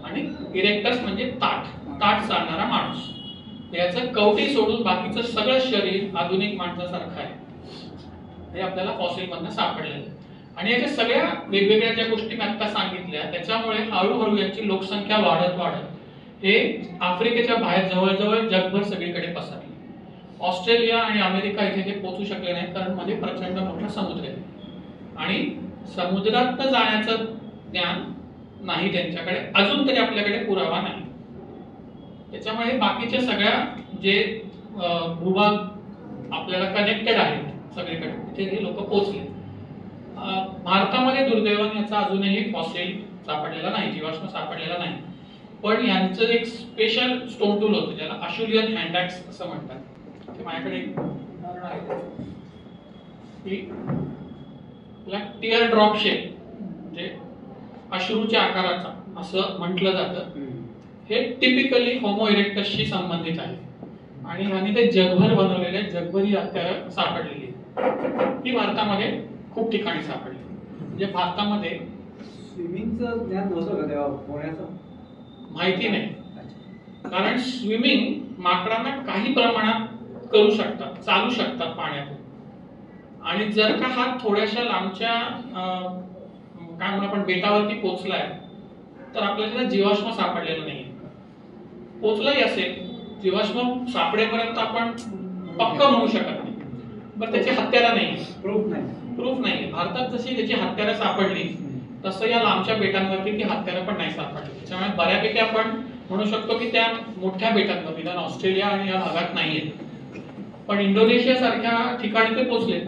आणि इरेक्टस म्हणजे ताठ चालणारा माणूस. याचं कवटी सोडून बाकीचं सगळं शरीर आधुनिक माणसासारखं आहे हे आपल्याला फॉसिल मधनं सापडलेलं आहे. आणि याच्या सगळ्या वेगवेगळ्या ज्या गोष्टी मी आता सांगितल्या त्याच्यामुळे हळूहळू यांची लोकसंख्या वाढत वाढत हे आफ्रिकेच्या बाहेर जवळजवळ जगभर सगळीकडे पसरली. ऑस्ट्रेलिया आणि अमेरिका इथे ते पोहोचू शकले नाही कारण मध्ये प्रचंड मोठा समुद्र आहे आणि समुद्रात जाण्याचं ज्ञान नाही त्यांच्याकडे, अजून तरी आपल्याकडे पुरावा नाही. त्याच्यामुळे बाकीच्या सगळ्या जे भूभाग आपल्याला कनेक्टेड आहेत सगळीकडे तिथे हे लोक पोहोचले. भारतामध्ये दुर्दैवाने याचा अजूनही फॉसिल सापडलेला नाही, जीवाश्म सापडलेला नाही. पण यांचं एक स्पेशल स्टोन टूल होतं ज्याला अशुलियन हँडॅक्स असं म्हणतात. ते माझ्याकडे एक उदाहरण आहे की टिअर ड्रॉप शेप म्हणजे अश्रूच्या आकाराचा असं म्हटलं जातं. हे टिपिकली होमो इरेक्टसशी संबंधित आहे आणि ह्यांनी ते जगभर बनवलेले जगभर ही हत्यारं सापडलेली आहेत. ती भारतामध्ये खूप ठिकाणी सापडली. म्हणजे भारतामध्ये
स्विमिंगचं ज्ञान नव्हतं का तेव्हा पोहण्याचं?
माहिती नाही कारण स्विमिंग माकडांना काही प्रमाणात करू शकतात, चालू शकतात पाण्यातून. आणि जर का हा थोड्याशा लांबच्या काय म्हणून आपण बेटावरती पोहोचलाय तर आपल्याला जीवाश्म सापडलेलं नाही. पोहोचलाही असेल जीवाश्म सापडेपर्यंत आपण पक्का म्हणू शकत नाही. बरं त्याची हत्यारं नाही, प्रूफ नाही. भारतात जशी त्याची हत्यारं सापडली तसं या लांबच्या बेटांवरती ती हत्यारं पण नाही सापडली. त्याच्यामुळे बऱ्यापैकी आपण म्हणू शकतो की त्या मोठ्या बेटांवर निदान ऑस्ट्रेलिया आणि या भागात नाहीये. पण इंडोनेशिया सारख्या ठिकाणी ते पोहोचले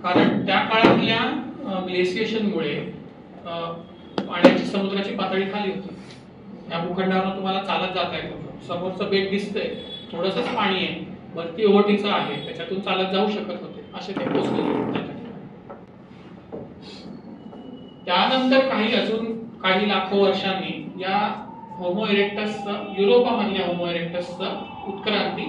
कारण त्या काळातल्या ग्लेसिएशनमुळे पाण्याची समुद्राची पातळी खाली होती. या भूखंडावर तुम्हाला चालत जाता येतं. समोरचं बेट दिसतंय, थोडंसंच पाणी आहे, वरती ओहोटीचं आहे, त्याच्यातून चालत जाऊ शकत होते. असे ते पोहोचले. त्यानंतर अजून काही लाखो वर्षांनी या होमो इरेक्टसचं युरोपामधल्या होमो इरेक्टसचं उत्क्रांती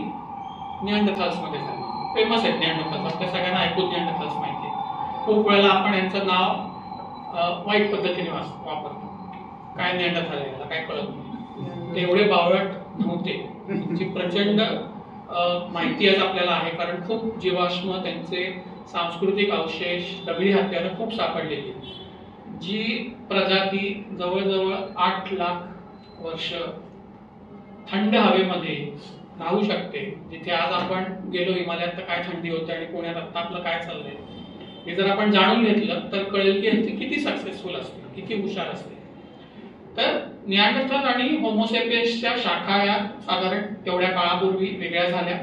निअँडरथाल्स मध्ये झाली. फेमस आहेत निअँडरथाल्स, आपल्या सगळ्यांना ऐकून निअँडरथाल्स माहिती आहे. खूप वेळेला आपण यांचं नाव वाईट पद्धतीने वापरतो. काय निअँडरथाल याला काय कळत नाही. ते एवढे बावळट नव्हते. त्यांची प्रचंड माहिती आज आपल्याला आहे कारण खूप जीवाश्म त्यांचे सांस्कृतिक अवशेष दगडी हत्यारं खूप सापडलेली. जी प्रजाती जवळजवळ 8 लाख वर्ष थंड हवेमध्ये राहू शकते. जिथे आज आपण गेलो हिमालयात तर काय थंडी होते आणि पुण्यात आता आपलं काय चाललंय हे जर आपण जाणून घेतलं तर कळेल की ह्याची किती सक्सेसफुल असते, किती हुशार असते. तर निअँडरथाल आणि होमोसेपियन्सच्या शाखा या साधारण तेवढ्या काळापूर्वी वेगळ्या झाल्या.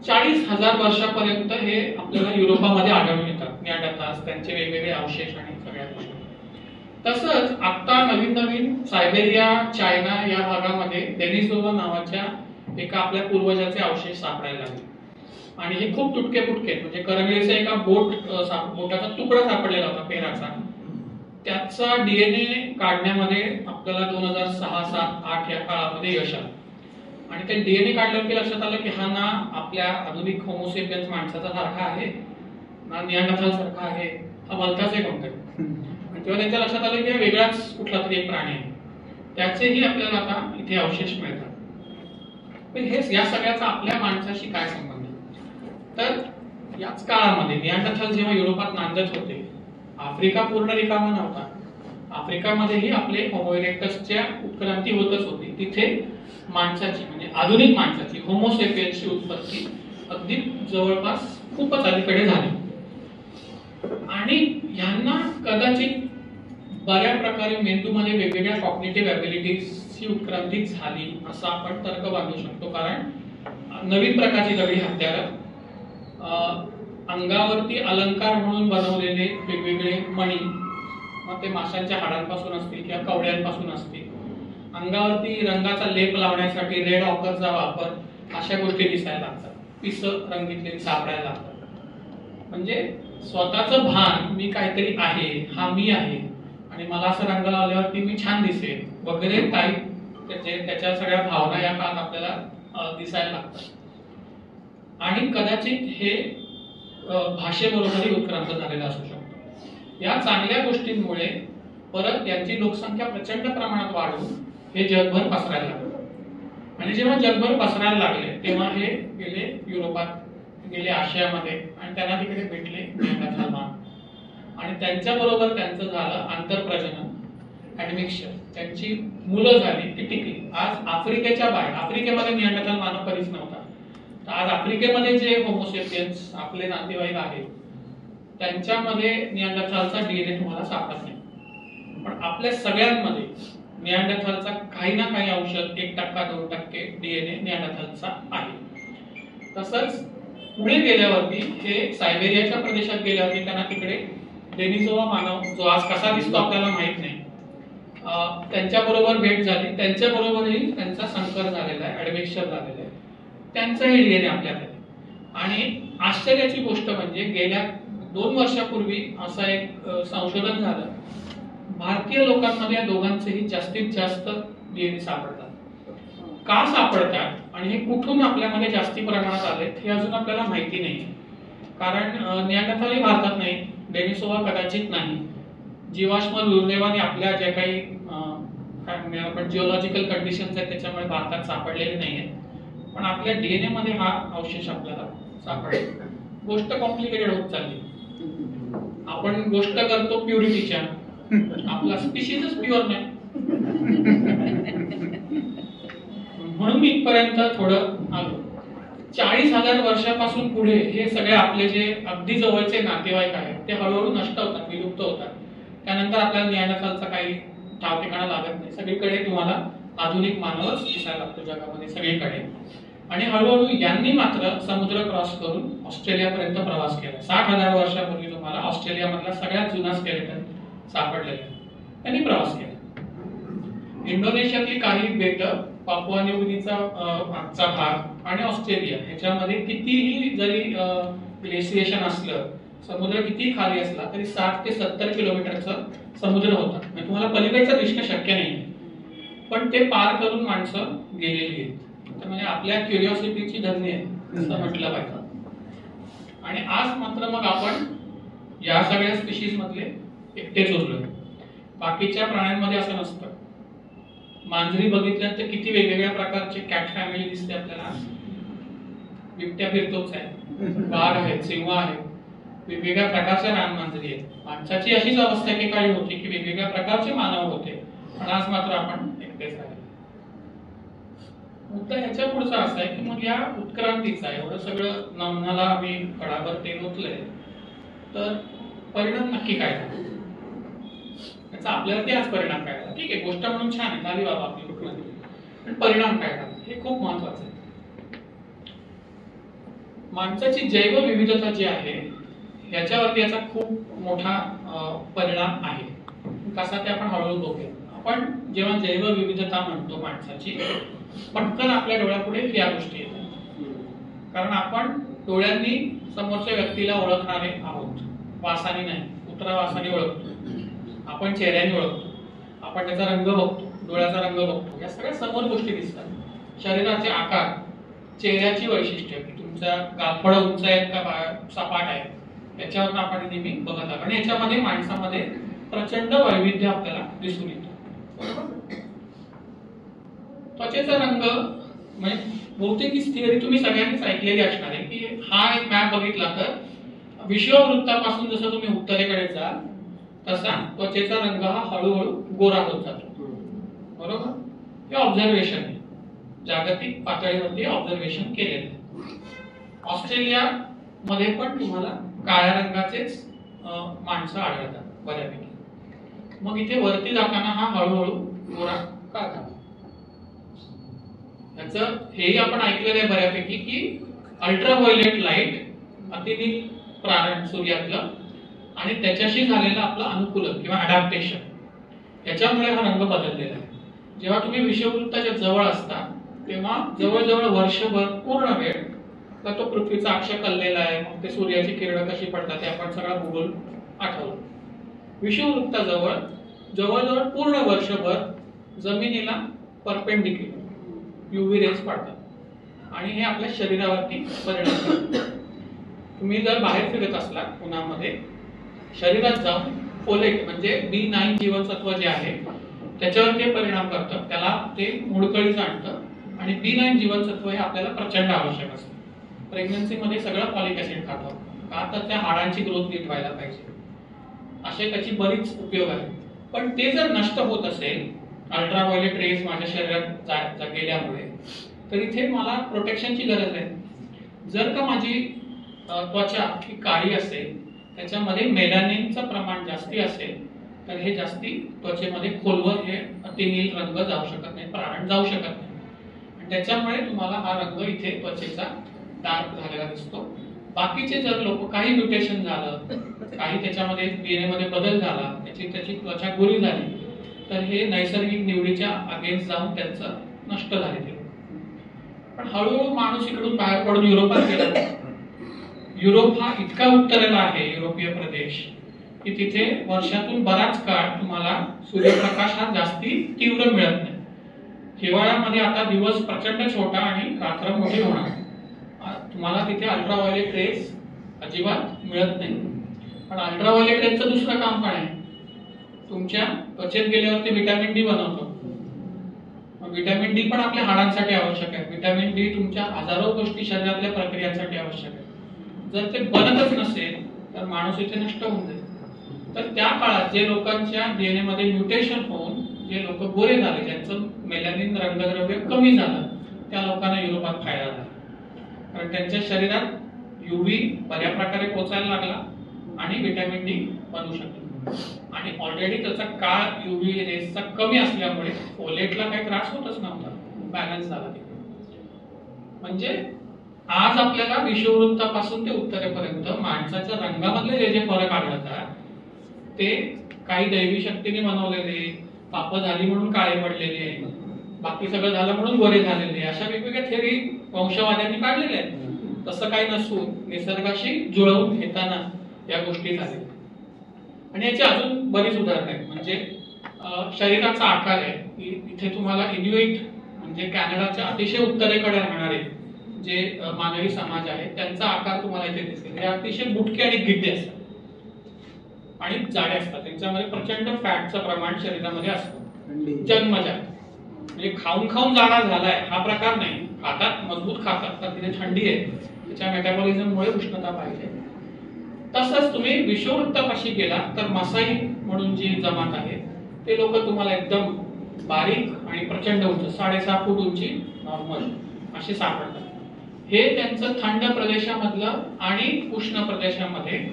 40,000 वर्षापर्यंत हे आपल्याला युरोपामध्ये आढळून येतात निअँडरथाल्स, त्यांचे वेगवेगळे अवशेष आणि सगळ्या गोष्टी. तसंच आता नवीन सायबेरिया, चायना या भागामध्ये डेनिसोवा नावाच्या एका आपल्या पूर्वजाचे अवशेष सापडायला लागले. आणि हे खूप तुटके फुटके म्हणजे करंगळीचा एका बोटाचा तुकडा सापडलेला होता पेराचा. त्याचा DNA काढण्यामध्ये आपल्याला 2006, 7, 8 या काळामध्ये यश आलं. आणि ते DNA काढल्यावर लक्षात आलं की हा ना आपल्या आधुनिक होमोसेपियन्स माणसाचा सारखा आहे ना निअँडरथाल सारखा आहे, हा भलताच आहे कोणतरी. आणि तेव्हा त्यांच्या लक्षात आलं की वेगळाच कुठला तरी एक प्राणी आहे. त्याचेही आपल्याला आता इथे अवशेष मिळतात. हेच या सगळ्याचा आपल्या माणसाशी काय संबंध? तर याच काळामध्ये निअँडरथाल जेव्हा युरोपात नांदत होते, आफ्रिका पूर्ण रिकामा नव्हता. आफ्रिकामध्येही आपले होमो इरेक्टसच्या उत्क्रांती होतच होती. तिथे माणसाची म्हणजे आधुनिक माणसाची होमोसेपियन्सची उत्पत्ती अगदी जवळपास खूपच अलीकडे झाली. आणि यांना कदाचित बऱ्या प्रकारे मेंदूमध्ये वेगवेगळ्या कॉग्निटिव्ह ॲबिलिटीजची उत्क्रांती झाली असं आपण तर्क बांधू शकतो. कारण नवीन प्रकारची दगडी हत्यारं, अंगावरती अलंकार म्हणून बनवलेले वेगवेगळे मणी, मग ते माशांच्या हाडांपासून असतील किंवा कवड्यांपासून असतील, अंगावरती रंगाचा लेप लावण्यासाठी रेड ऑकरचा वापर, अशा गोष्टी दिसायला लागतात. पिसं रंगीतली सापडायला लागतात. म्हणजे स्वतःचं भान मी काहीतरी आहे, हा मी आहे आणि मला असं रंग लावल्यावरती मी छान दिसेल वगैरे टाईप त्याच्या सगळ्या भावना या काळात आपल्याला दिसायला लागतात. आणि कदाचित हे भाषेबरोबरही उत्क्रांत झालेलं असू शकतं. या चांगल्या गोष्टींमुळे परत यांची लोकसंख्या प्रचंड प्रमाणात वाढून हे जगभर पसरायला लागलं. आणि जेव्हा जगभर पसरायला लागले तेव्हा हे गेले युरोपात, गेले आशियामध्ये आणि त्यांना तिकडे भेटले निअँडरथाल मानव आणि त्यांच्या बरोबर त्यांचं झालं आंतरप्रजनन, ऍडमिक्शन. त्यांची मुलं झाली, ती टिकली. आज आफ्रिकेच्या बाहेर, आफ्रिकेमध्ये निअँडरथाल मानव कधीच नव्हता. तर आज आफ्रिकेमध्ये जे होमोसेपियन्स आपले नातेवाईक आहेत त्यांच्यामध्ये निअँडरथालचा DNA तुम्हाला सापडत नाही. पण आपल्या सगळ्यांमध्ये निअँडरथालचा काही ना काही औषध 1%-2% DNA निअँडरथालचा आहे. तसंच पुढे गेल्यावरती हे सायबेरियाच्या प्रदेशात गेल्यावरती त्यांना तिकडे डेनिसोवा मानव, जो आज कसा दिसतो आपल्याला माहित नाही, त्यांच्याबरोबर भेट झाली. त्यांच्याबरोबरही त्यांचा संकर झालेला आहे, ऍडमिक्शन झालेलं आहे. त्यांचाही DNA आपल्याकडे. आणि आश्चर्याची गोष्ट म्हणजे गेल्या 2 वर्षापूर्वी असं एक संशोधन झालं, भारतीय लोकांमध्ये या दोघांचेही जास्तीत जास्त DNA सापडतात. का सापडतात आणि हे कुठून आपल्यामध्ये जास्ती प्रमाणात आले हे अजून आपल्याला माहिती नाही. कारण निअँडरथालही भारतात नाही, डेनिसोवा कदाचित नाही. जीवाश्म दुर्दैवाने आपल्या ज्या काही आपण जिओलॉजिकल कंडिशन्स आहेत त्याच्यामुळे भारतात सापडलेले नाही आहेत. पण आपल्या DNA मध्ये हा अवशेष आपल्याला सापडेल. गोष्ट कॉम्प्लिकेटेड होत चालली. आपण गोष्ट करतो प्युरिटीच्या, आपला स्पीशीजच प्युअर नाही. म्हणून मी इथपर्यंत थोडं आलो. 40,000 वर्षापासून पुढे हे सगळे आपले जे अगदी जवळचे नातेवाईक आहेत ते हळूहळू नष्ट होतात, विलुप्त होतात. त्यानंतर आपल्याला निअँडरथालचा काही ठाव ठिकाणा लागत नाही. सगळीकडे तुम्हाला आधुनिक मानवच दिसायला लागतो जगामध्ये सगळीकडे. आणि हळूहळू यांनी मात्र समुद्र क्रॉस करून ऑस्ट्रेलियापर्यंत प्रवास केला. 60,000 वर्षापूर्वी तुम्हाला ऑस्ट्रेलियामधला सगळ्यात जुना स्केलेटन सापडलेला आहे. त्यांनी प्रवास केला. इंडोनेशियातली काही बेटं, पापुआ न्यू गिनीचा आजचा भाग आणि ऑस्ट्रेलिया ह्याच्यामध्ये कितीही जरी ग्लेशिएशन असलं, समुद्र किती खाली असला तरी 60 ते 70 किलोमीटरचा समुद्र होता. म्हणजे तुम्हाला पलीकडचं दिसणं शक्य नाही. पण ते पार करून माणसं गेलेली आहेत. म्हणजे आपल्या क्युरिओसिटीची धन्य आहे असं म्हटलं पाहिजे. आणि आज मात्र मग आपण या सगळ्या स्पीशीज मधले एकटेच उरलोय. बाकीच्या प्राण्यांमध्ये असं नसतं. मांजरी बघितल्या तर किती वेगवेगळ्या प्रकारचे कॅट फॅमिली दिसते आपल्याला. बिबट्या फिरतोच आहे, वाघ आहेत, सिंह आहेत, वेगवेगळ्या प्रकारच्या रानमांजरी आहेत. माणसाची अशीच अवस्था एकेकाळी होती की वेगवेगळ्या प्रकारचे मानव होते, पण आज मात्र आपण एकटेच आहे. मुद्दा ह्याच्या पुढचा असा आहे की मग या उत्क्रांतीचा एवढं सगळं नमनाला आम्ही कडाभर तेल ओतलंय, तर परिणाम नक्की काय झाला, त्याचा आपल्यावरती आज परिणाम काय झाला. ठीक आहे, गोष्ट म्हणून छान आहे, झाली बाबा आपली उत्क्रांती, पण परिणाम काय झाला हे खूप महत्वाचं आहे. माणसाची जैवविविधता जी आहे याच्यावरती याचा खूप मोठा परिणाम आहे. कसा ते आपण हळूहळू बघूया. आपण जेव्हा जैवविविधता म्हणतो माणसाची, पटकन आपल्या डोळ्यापुढे या गोष्टी येतात. कारण आपण डोळ्यांनी समोरच्या व्यक्तीला ओळखणारे आहोत, वासाने नाही. कुत्रा वासाने ओळखतो, आपण चेहऱ्याने ओळखतो, आपण त्याचा रंग बघतो, डोळ्याचा रंग बघतो. या सगळ्या समोर गोष्टी दिसतात. शरीराचे आकार, चेहऱ्याची वैशिष्ट्ये, की तुमच्या गालफड उंच आहेत का सपाट आहेत, याच्यावरून आपण नेहमी बघत आहोत. आणि याच्यामध्ये माणसामध्ये प्रचंड वैविध्य आपल्याला दिसून येतं. त्वचेचा रंग म्हणजे बहुतेक ही थिअरी तुम्ही सगळ्यांनीच ऐकलेली असणार आहे की हा एक मॅप बघितला तर विषुववृत्तापासून जसं तुम्ही उत्तरेकडे जाल तसा त्वचेचा रंग हा हळूहळू गोरा होत जातो. बरोबर? हे ऑब्झर्वेशन आहे, जागतिक पातळीवरती ऑब्झर्वेशन केलेलं आहे. ऑस्ट्रेलिया मध्ये पण तुम्हाला काळ्या रंगाचेच माणसं आढळतात बऱ्यापैकी. मग इथे वरती जाताना हा हळूहळू गोरा का झाला, याचं हेही आपण ऐकलेलं आहे बऱ्यापैकी की अल्ट्राव्हायोलेट लाईट, अतिनील प्रारण सूर्यातलं, आणि त्याच्याशी झालेलं आपलं अनुकूलन किंवा अडॅप्टेशन, याच्यामुळे हा रंग बदललेला आहे. जेव्हा तुम्ही विषुववृत्ताच्या जवळ असता तेव्हा जवळजवळ वर्षभर पूर्ण वेळ तर तो पृथ्वीचा अक्ष कललेला आहे, मग ते सूर्याची किरण कशी पडतात ते आपण सगळा भूगोल आठवलं. विषुववृत्ताजवळ जवळजवळ पूर्ण वर्षभर जमिनीला परपेंडिक्युलर UV रेज पडतात आणि हे आपल्या शरीरावरती परिणाम करतात. तुम्ही जर बाहेर फिरत असला उन्हामध्ये, शरीरात जाऊन फोलेट म्हणजे B9 जीवनसत्व जे आहे त्याच्यावर ते परिणाम करतं, त्याला ते मोडकळीस आणतं आणि B9 जीवनसत्व हे आपल्याला प्रचंड आवश्यक असतं. प्रेग्नन्सीमध्ये सगळं फॉलिक ऍसिड खातो का, तर त्या हाडांची ग्रोथ नीट व्हायला पाहिजे. असे त्याची बरीच उपयोग आहेत. पण ते जर नष्ट होत असेल अल्ट्राव्हायोलेट रेज माझ्या शरीरात गेल्यामुळे, तर इथे मला प्रोटेक्शनची गरज आहे. जर का माझी त्वचा ही काळी असेल, त्याच्यामध्ये मेलानिनचं प्रमाण जास्ती असेल, तर हे जास्ती त्वचेमध्ये खोलवर हे अतिनील रंग जाऊ शकत नाही, प्रारण जाऊ शकत नाही. आणि त्याच्यामुळे तुम्हाला हा रंग इथे त्वचेचा डार्क झालेला दिसतो. बाकीचे जर लोक काही म्युटेशन झालं, काही त्याच्यामध्ये DNA मध्ये बदल झाला, त्याची त्वचा गोरी झाली, तर हे नैसर्गिक निवडीच्या अगेन्स्ट जाऊन त्यांचं नष्ट झाले. पण हळूहळू माणूस इकडून बाहेर पडून युरोपात गेला. युरोप हा इतका उत्तरेला आहे, युरोपीय प्रदेश, की तिथे वर्षातून बराच काळ तुम्हाला सूर्यप्रकाश हा जास्ती तीव्र मिळत नाही. हिवाळ्यामध्ये आता दिवस प्रचंड छोटा आणि रात्र मोठी होणार. तुम्हाला तिथे अल्ट्राव्हायोलेट रेज अजिबात मिळत नाही. पण अल्ट्राव्हायोलेट रेजचं दुसरं काम काय आहे, तुमच्या त्वचेत गेल्यावर ते व्हिटॅमिन डी बनवतो. व्हिटॅमिन डी पण आपल्या हाडांसाठी आवश्यक आहे. व्हिटॅमिन डी तुमच्या हजारो गोष्टी शरीरातल्या प्रक्रियांसाठी आवश्यक आहे. जर ते बनतच नसेल तर माणूस इथे नष्ट होऊन जाईल. तर त्या काळात जे लोकांच्या DNA मध्ये म्युटेशन होऊन जे लोक गोरे झाले, ज्यांचं मेलॅनिन रंगद्रव्य कमी झालं, त्या लोकांना युरोपात फायदा झाला. कारण त्यांच्या शरीरात UV बऱ्या प्रकारे पोचायला लागला आणि व्हिटॅमिन डी बनू शकतो. आणि ऑलरेडी त्याचा काळ UV रेसचा कमी असल्यामुळे फोलेटला काही त्रास होतच नव्हता, बॅलन्स झाला. म्हणजे आज आपल्याला विषुववृत्तापासून ते उत्तरेपर्यंत माणसाच्या रंगामधले जे जे फरक आढळतात, ते काही दैवी शक्तीने बनवलेले, पाप झाली म्हणून काळे पडलेले, बाकी सगळं झालं म्हणून गोरे झालेले, अशा वेगवेगळ्या थेअरी वंशवाद्यांनी काढलेल्या आहेत. तसं काही नसून निसर्गाशी जुळवून घेताना या गोष्टी झाल्या. आणि याची अजून बरीच उदाहरणं आहेत. म्हणजे शरीराचा आकार आहे, इथे तुम्हाला इन्युइट म्हणजे कॅनडाच्या अतिशय उत्तरेकडे राहणारे जे मानवी समाज आहे, त्यांचा आकार तुम्हाला इथे दिसेल. हे अतिशय बुटके आणि गिड्डे असतात आणि जाडे असतात. त्यांच्यामध्ये प्रचंड फॅटचं प्रमाण शरीरामध्ये असतं जन्मजात. म्हणजे खाऊन खाऊन जाडा झालाय हा प्रकार नाही. खातात, मजबूत खातात, तर तिथे थंडी आहे, त्याच्या मेटाबॉलिझममुळे उष्णता पाहिजे. तसंच तुम्ही विषुववृत्तापाशी गेला तर मसाई म्हणून जी जमात आहे, ते लोक तुम्हाला एकदम बारीक आणि प्रचंड उंच 6.5 फूट उंची नॉर्मल असे सापडतात. हे त्यांचं थंड प्रदेशामधलं आणि उष्ण प्रदेशामध्ये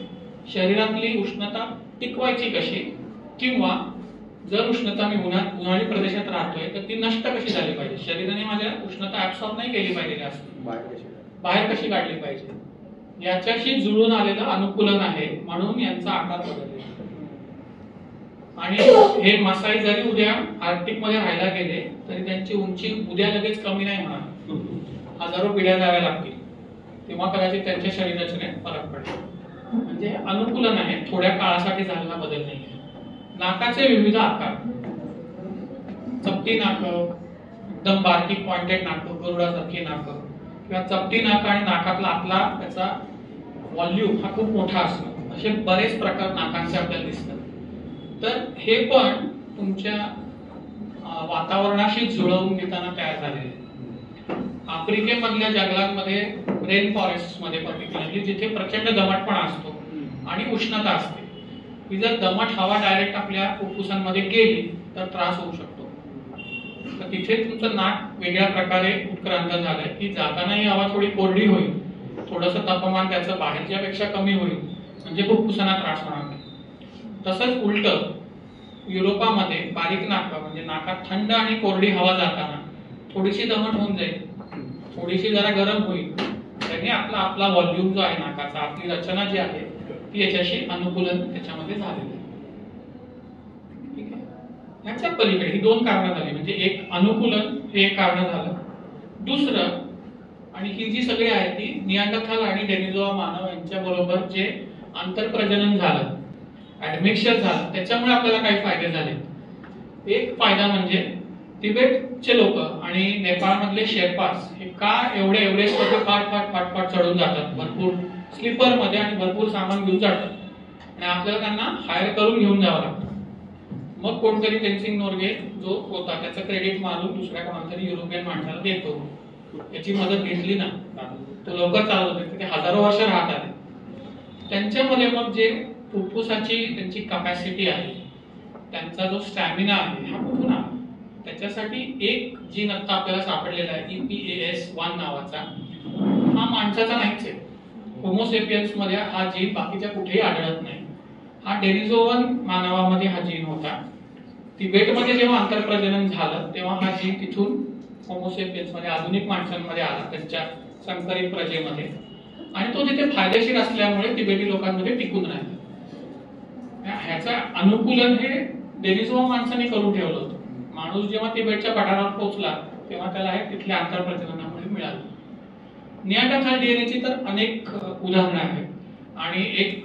शरीरातली उष्णता टिकवायची कशी, किंवा जर उष्णता मी उन्हाळी प्रदेशात राहतोय तर ती नष्ट कशी झाली पाहिजे, शरीराने माझ्या उष्णता ऍब्सॉर्ब नाही केली पाहिजे असते, बाहेर कशी काढली पाहिजे, याच्याशी जुळून आलेलं अनुकूलन आहे. म्हणून यांचा आकार बदलला. आणि हे मसाई जरी उद्या आर्क्टिक मध्ये राहायला गेले तरी त्यांची उंची उद्या लगेच कमी नाही होणार. हजारो पिढ्या जाव्या लागतील, तेव्हा कदाचित त्यांच्या शरीर रचनेत फरक पडेल. म्हणजे अनुकूलन आहे, थोड्या काळासाठी झालेला बदल नाही. नाकाचे विविध आकार, चपटी नाक, एकदम बारकी पॉइंटेड नाक, गरुडासारखी नाक, किंवा चपटी नाक आणि नाकातला आतला त्याचा व्हॉल्यूम हा खूप मोठा असतो, असे बरेच प्रकार नाकांचे आपल्याला दिसतात. तर हे पण तुमच्या वातावरणाशी जुळवून घेताना तयार झालेले. आफ्रिकेमधल्या जंगलांमध्ये, रेन फॉरेस्ट मध्ये पर्टिक्युलरली, जिथे प्रचंड दमटपणा असतो आणि उष्णता असते, ही जर दमट हवा डायरेक्ट आपल्या फुफ्फुसांमध्ये गेली तर त्रास होऊ शकतो. तर तिथे तुमचं नाक वेगळ्या प्रकारे उत्क्रांत झालंय की जाताना ही हवा थोडी कोरडी होईल, थोडंसं तापमान त्याचं बाहेरच्या पेक्षा कमी होईल, म्हणजे फुफ्फुसांना त्रास होणार नाही. तसंच उलट युरोपामध्ये बारीक नाक म्हणजे नाकात थंड आणि कोरडी हवा जाताना थोडीशी दमट होऊन जाईल, थोडीशी जरा गरम होईल, त्याने आपला व्हॉल्यूम जो आहे नाकाचा, आपली रचना जी आहे ती याच्याशी अनुकूलन त्याच्यामध्ये झालेलं आहे. ठीक आहे. ह्याच्या पलीकडे ही दोन कारणं झाली. म्हणजे एक अनुकूलन हे एक कारण झालं. दुसरं, आणि ही जी सगळी आहे ती निअँडरथाल आणि डेनिझोआ मानव यांच्या बरोबर जे आंतरप्रजनन झालं, ऍडमिक्सचर झालं, त्याच्यामुळे आपल्याला काही फायदे झाले. एक फायदा म्हणजे तिबेटचे लोक आणि नेपाळमधले शेर्पास हे का एवढे एव्हरेस्टवरती फाट चढून जातात, भरपूर स्लीपर मध्ये आणि भरपूर सामान घेऊन जातात, आणि आपल्याला त्यांना हायर करून घेऊन जावं लागतं. मग कोणतरी तेन्सिंग नोर्गे जो होता त्याचं क्रेडिट मारून दुसऱ्या कोणातरी युरोपियन माणसाला देतो. याची मदत घेतली ना तो लवकर चालत होते, ते हजारो वर्ष राहत आले. त्यांच्यामध्ये मग जे फुफ्फुसाची त्यांची कपॅसिटी आहे, त्यांचा जो स्टॅमिना आहे हा कुठून आला? त्याच्यासाठी एक जीन आता आपल्याला सापडलेला आहे EPAS1 नावाचा. हा माणसाचा नाहीच आहे. होमोसेपियन्स मध्ये हा जीन बाकीच्या कुठेही आढळत नाही. हा डेनिझोवन मानवामध्ये हा जीन होता. तिबेटमध्ये जेव्हा आंतरप्रजनन झालं तेव्हा हा जीन तिथून होमोसेपियन्स मध्ये आधुनिक माणसांमध्ये आला, त्यांच्या संकरित प्रजेमध्ये, आणि तो तिथे फायदेशीर असल्यामुळे तिबेटी लोकांमध्ये टिकून राहिला. ह्याचा अनुकूलन हे डेनिझोवन माणसाने करून ठेवलं होतं. माणूस जेव्हा तिबेटच्या पठारावर पोहोचला तेव्हा त्याला हे तिथल्या आंतरप्रजननामुळे मिळालं. निअँडरथाल डीएनएची तर अनेक उदाहरणं आहेत आणि एक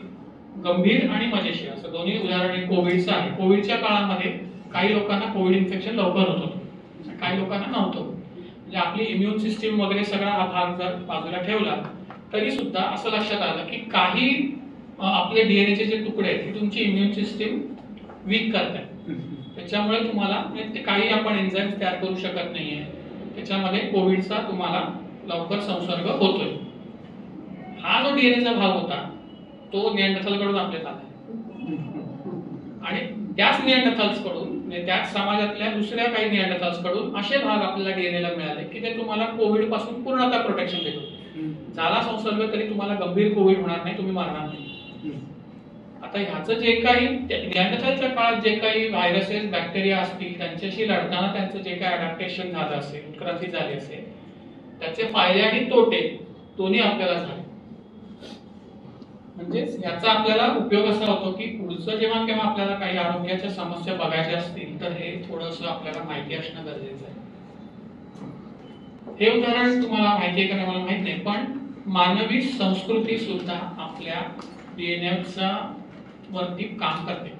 गंभीर आणि मजेशीर असं दोन्ही उदाहरण कोविडचं आहे. कोविडच्या काळामध्ये काही लोकांना कोविड इन्फेक्शन लवकर होत होतं, काही लोकांना नव्हतं. म्हणजे आपली इम्युन सिस्टीम वगैरे सगळा हा भाग जर बाजूला ठेवला तरी सुद्धा असं लक्षात आलं की काही आपले डीएनएचे जे तुकडे आहेत ते तुमची इम्युन सिस्टीम वीक करतात. त्याच्यामुळे तुम्हाला काही आपण एन्झाईम तयार करू शकत नाहीये, त्याच्यामध्ये कोविडचा तुम्हाला लवकर संसर्ग होतोय. हा जो डीएनएचा भाग होता तो निअँडरथालकडून आपल्यात आला आणि त्याच निअँडरथाल्सकडून म्हणजे त्याच समाजातल्या दुसऱ्या काही निअँडरथाल्सकडून असे भाग आपल्याला डीएनएला मिळाले की ते तुम्हाला कोविड पासून पूर्णतः प्रोटेक्शन देत होते. झाला संसर्ग तरी तुम्हाला गंभीर कोविड होणार नाही, तुम्ही मरणार नाही. आता ह्याचं जे काही निअँडरथालच्या काळात जे काही व्हायरसेस बॅक्टेरिया असतील त्यांच्याशी लढताना त्यांचं जे काही अडॅप्टेशन झालं असेल, उत्क्रांती झाली असेल, त्याचे फायदे आणि तोटे दोन्ही आपल्याला झाले. म्हणजे याचा आपल्याला उपयोग असा होतो की पुढचं जेव्हा केव्हा आपल्याला काही आरोग्याच्या समस्या बघायच्या असतील तर हे थोडंसं आपल्याला माहिती असणं गरजेचं आहे. हे उदाहरण तुम्हाला माहिती आहे का नाही मला माहित नाही, पण मानवी संस्कृती सुद्धा आपल्या डीएनएचा वरती काम करते.